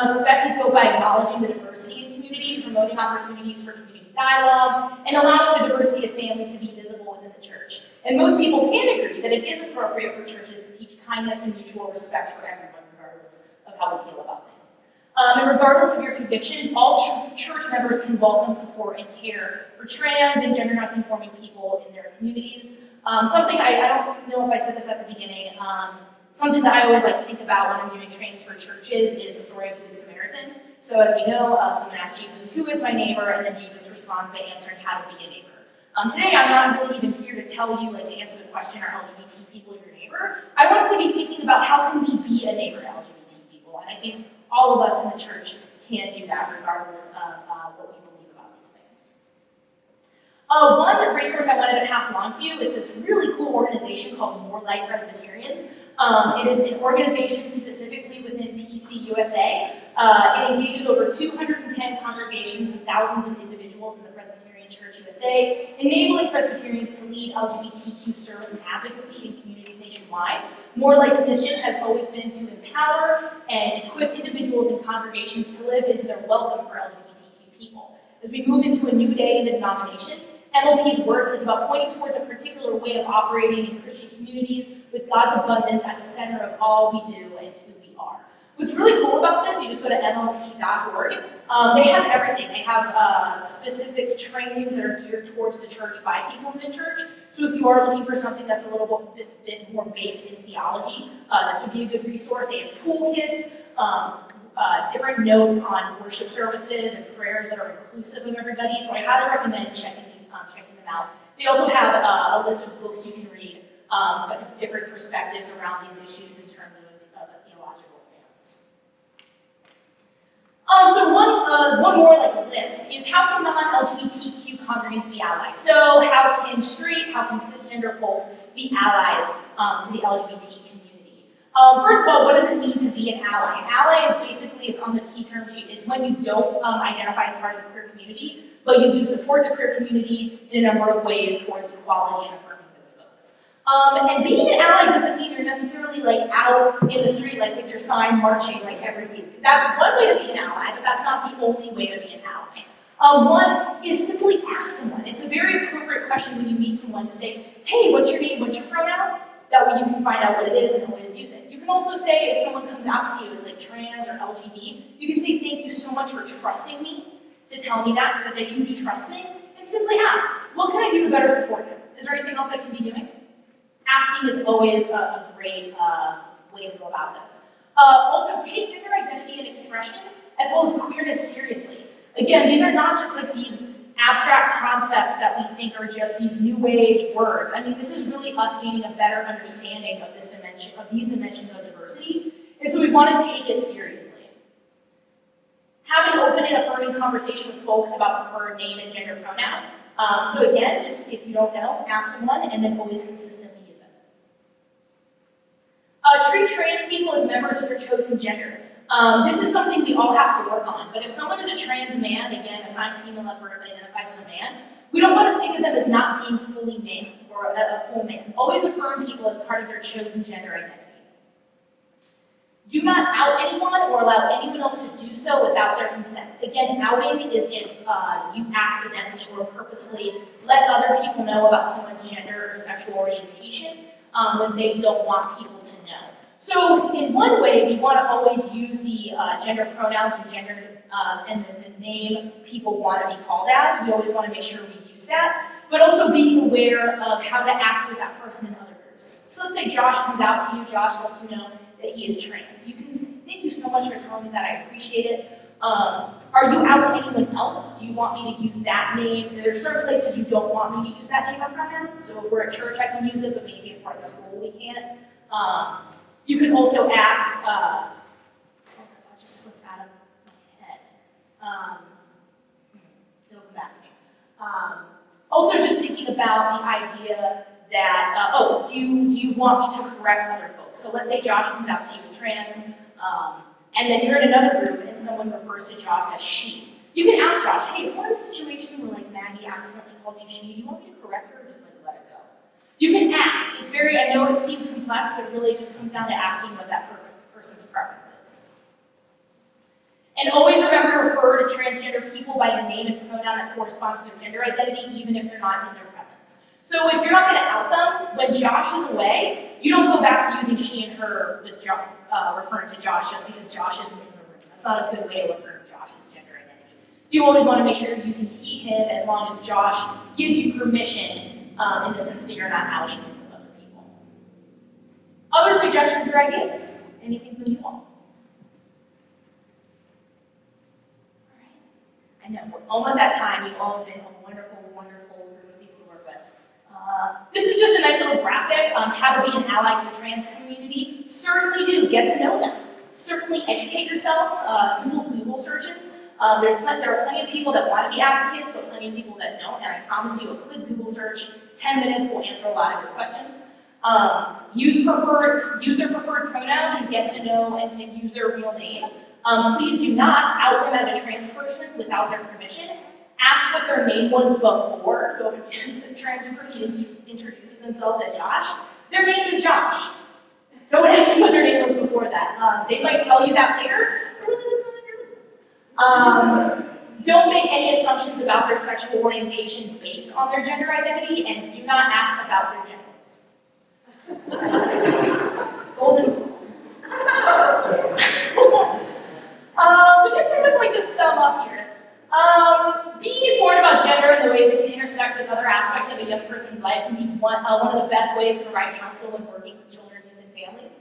Respect is built by acknowledging the diversity in community, promoting opportunities for community dialogue, and allowing the diversity of families to be visible within the church. And most people can agree that it is appropriate for churches to teach kindness and mutual respect for everyone, regardless of how we feel about things. And regardless of your convictions, all church members can welcome, support, and care for trans and gender non-conforming people in their communities. Something I don't know if I said this at the beginning. Something that I always like to think about when I'm doing trainings for churches is the story of the Good Samaritan. So as we know, someone asked Jesus, "Who is my neighbor?" And then Jesus responds by answering, "How to be a neighbor." Today, I'm not really even here to tell you, to answer the question, are LGBT people your neighbor? I want us to be thinking about how can we be a neighbor to LGBT people, and I think all of us in the church can do that, regardless of what we believe about these things. One resource I wanted to pass along to you is this really cool organization called More Light Presbyterians. It is an organization specifically within PCUSA. It engages over 210 congregations and thousands of individuals in the Presbyterian Church USA, enabling Presbyterians to lead LGBTQ service and advocacy in communities nationwide. More Light's mission has always been to empower and equip individuals and congregations to live into their welcome for LGBTQ people. As we move into a new day in the denomination, MLP's work is about pointing towards a particular way of operating in Christian communities with God's abundance at the center of all we do and who we are. What's really cool about this, you just go to MLP.org. They have everything. They have specific trainings that are geared towards the church by people in the church. So if you are looking for something that's a little bit more based in theology, this would be a good resource. They have toolkits, different notes on worship services and prayers that are inclusive of everybody. So I highly recommend checking them out. They also have a list of books you can read, different perspectives around these issues in terms of a theological stance. So one more list is how can non-LGBTQ congregants be allies? So how can cisgender folks be allies to the LGBT community? First of all, what does it mean to be an ally? An ally is basically, it's on the key term sheet, is when you don't identify as part of the queer community, but you do support the queer community in a number of ways towards equality and affirming those folks. And being an ally doesn't mean you're necessarily out in the street with your sign marching every week. That's one way to be an ally, but that's not the only way to be an ally. One is simply ask someone. It's a very appropriate question when you meet someone to say, "Hey, what's your name? What's your pronoun?" That way you can find out what it is and always use it. You can also say, if someone comes out to you as trans or LGBT, you can say, "Thank you so much for trusting me to tell me that," because that's a huge trust thing, and simply ask, "What can I do to better support you? Is there anything else I can be doing?" Asking is always a great way to go about this. Also, take gender identity and expression, as well as queerness, seriously. Again, these are not just these abstract concepts that we think are just these new age words. This is really us gaining a better understanding of these dimensions of diversity, and so we want to take it seriously. Have an open and affirming conversation with folks about preferred name and gender pronoun. So again, just if you don't know, ask someone and then always consistently use it. Treat trans people as members of their chosen gender. This is something we all have to work on, but if someone is a trans man, again, assigned female at birth, identifies as a man, we don't want to think of them as not being fully man or a full man. Always affirm people as part of their chosen gender identity. Do not out anyone or allow anyone else to do so without their consent. Again, outing is if you accidentally or purposefully let other people know about someone's gender or sexual orientation when they don't want people to know. So in one way, we want to always use the gender pronouns and gender and the name people want to be called as. We always want to make sure we use that, but also being aware of how to act with that person in other groups. So let's say Josh comes out to you, Josh lets you know that he is trans. You can say, thank you so much for telling me that, I appreciate it. Are you out to anyone else? Do you want me to use that name? There are certain places you don't want me to use that name or pronoun. So if we're at church, I can use it, but maybe if we're at school, we can't. You can also ask, I'll just slip out of my head. It'll come back to me. Also just thinking about the idea that, do you want me to correct other folks? So let's say Josh comes out to you as trans, and then you're in another group and someone refers to Josh as she. You can ask Josh, hey, if we're in a situation where like Maggie accidentally calls you she, do you want me to correct her or just like let it go? You can ask. It's very, I know it seems complex, but it really just comes down to asking what that person's preference is. And always remember to refer to transgender people by the name and pronoun that corresponds to their gender identity, even if they're not in their presence. So if you're not going to out them, when Josh is away, you don't go back to using she and her with referring to Josh just because Josh isn't in the room. That's not a good way to refer to Josh's gender identity. So you always want to make sure you're using he, him, as long as Josh gives you permission in the sense that you're not outing him with other people. Other suggestions or ideas? Anything from you all? I know, we're almost at time. You've all been a wonderful, wonderful group of people to work with. This is just a nice little graphic on how to be an ally to the trans community. Certainly do, get to know them. Certainly educate yourself, simple Google searches. There are plenty of people that want to be advocates, but plenty of people that don't, and I promise you a quick Google search, 10 minutes will answer a lot of your questions. Use their preferred pronouns and get to know and use their real name. Please do not out them as a trans person without their permission. Ask what their name was before. So if a trans person introduces themselves as Josh, their name is Josh. Don't ask them what their name was before that. They might tell you that later. Don't make any assumptions about their sexual orientation based on their gender identity, and do not ask about their genitals. Golden rule. So just sort of like to sum up here. Being informed about gender and the ways it can intersect with other aspects of a young person's life can be one of the best ways to provide counsel when working with children, youth, and families.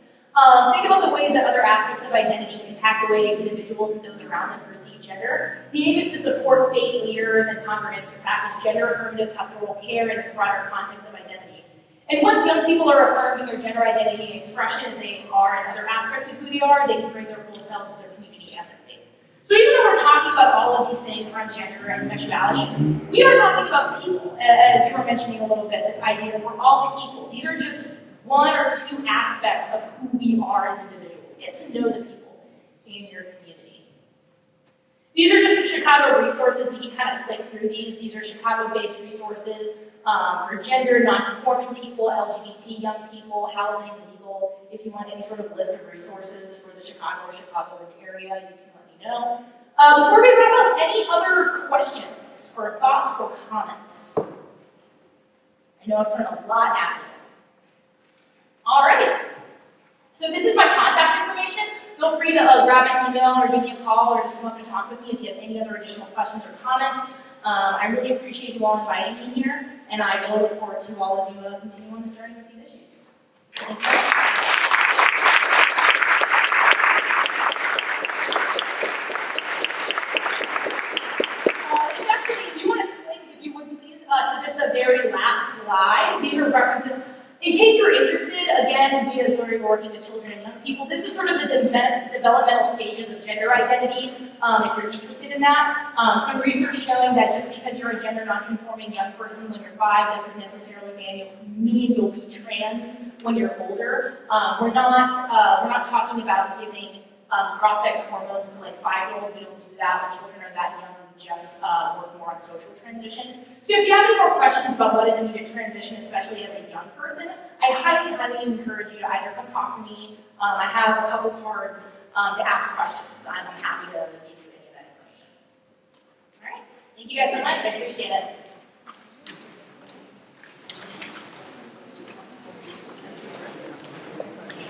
Think about the ways that other aspects of identity impact the way individuals and those around them perceive gender. The aim is to support faith leaders and congregants to practice gender-affirmative pastoral care in this broader context of identity. And once young people are affirmed in their gender identity and expression as they are in other aspects of who they are, they can bring their full selves to their community and their faith. So even though we're talking about all of these things around gender and sexuality, we are talking about people, as you were mentioning a little bit, this idea that we're all people. These are just one or two aspects of who we are as individuals. Get to know the people in your community. These are just some Chicago resources. You can kind of click through these. These are Chicago-based resources for gender, non-conforming people, LGBT young people, housing, legal. If you want any sort of list of resources for the Chicago or Chicagoland area, you can let me know. Before we wrap up, any other questions or thoughts or comments? I know I've thrown a lot at you. Alrighty. So this is my contact information. Feel free to grab an email or give me a call or just come up and talk with me if you have any other additional questions or comments. I really appreciate you all inviting me here, and I will look forward to all as you continue on this journey with these issues. Thank you. Just the very last slide. These are references. In case you're interested, again, we as Lurie are working with children and young people. This is sort of the developmental stages of gender identity, if you're interested in that. Some research showing that just because you're a gender non-conforming young person when you're 5 doesn't necessarily mean you'll be trans when you're older. We're not talking about giving cross-sex hormones to like 5-year-olds. We don't do that when children are that young. Just work more on social transition. So if you have any more questions about what is a needed transition, especially as a young person, I highly, highly encourage you to either come talk to me. I have a couple cards to ask questions. I'm happy to give you any of that information. All right. Thank you guys so much. I appreciate it.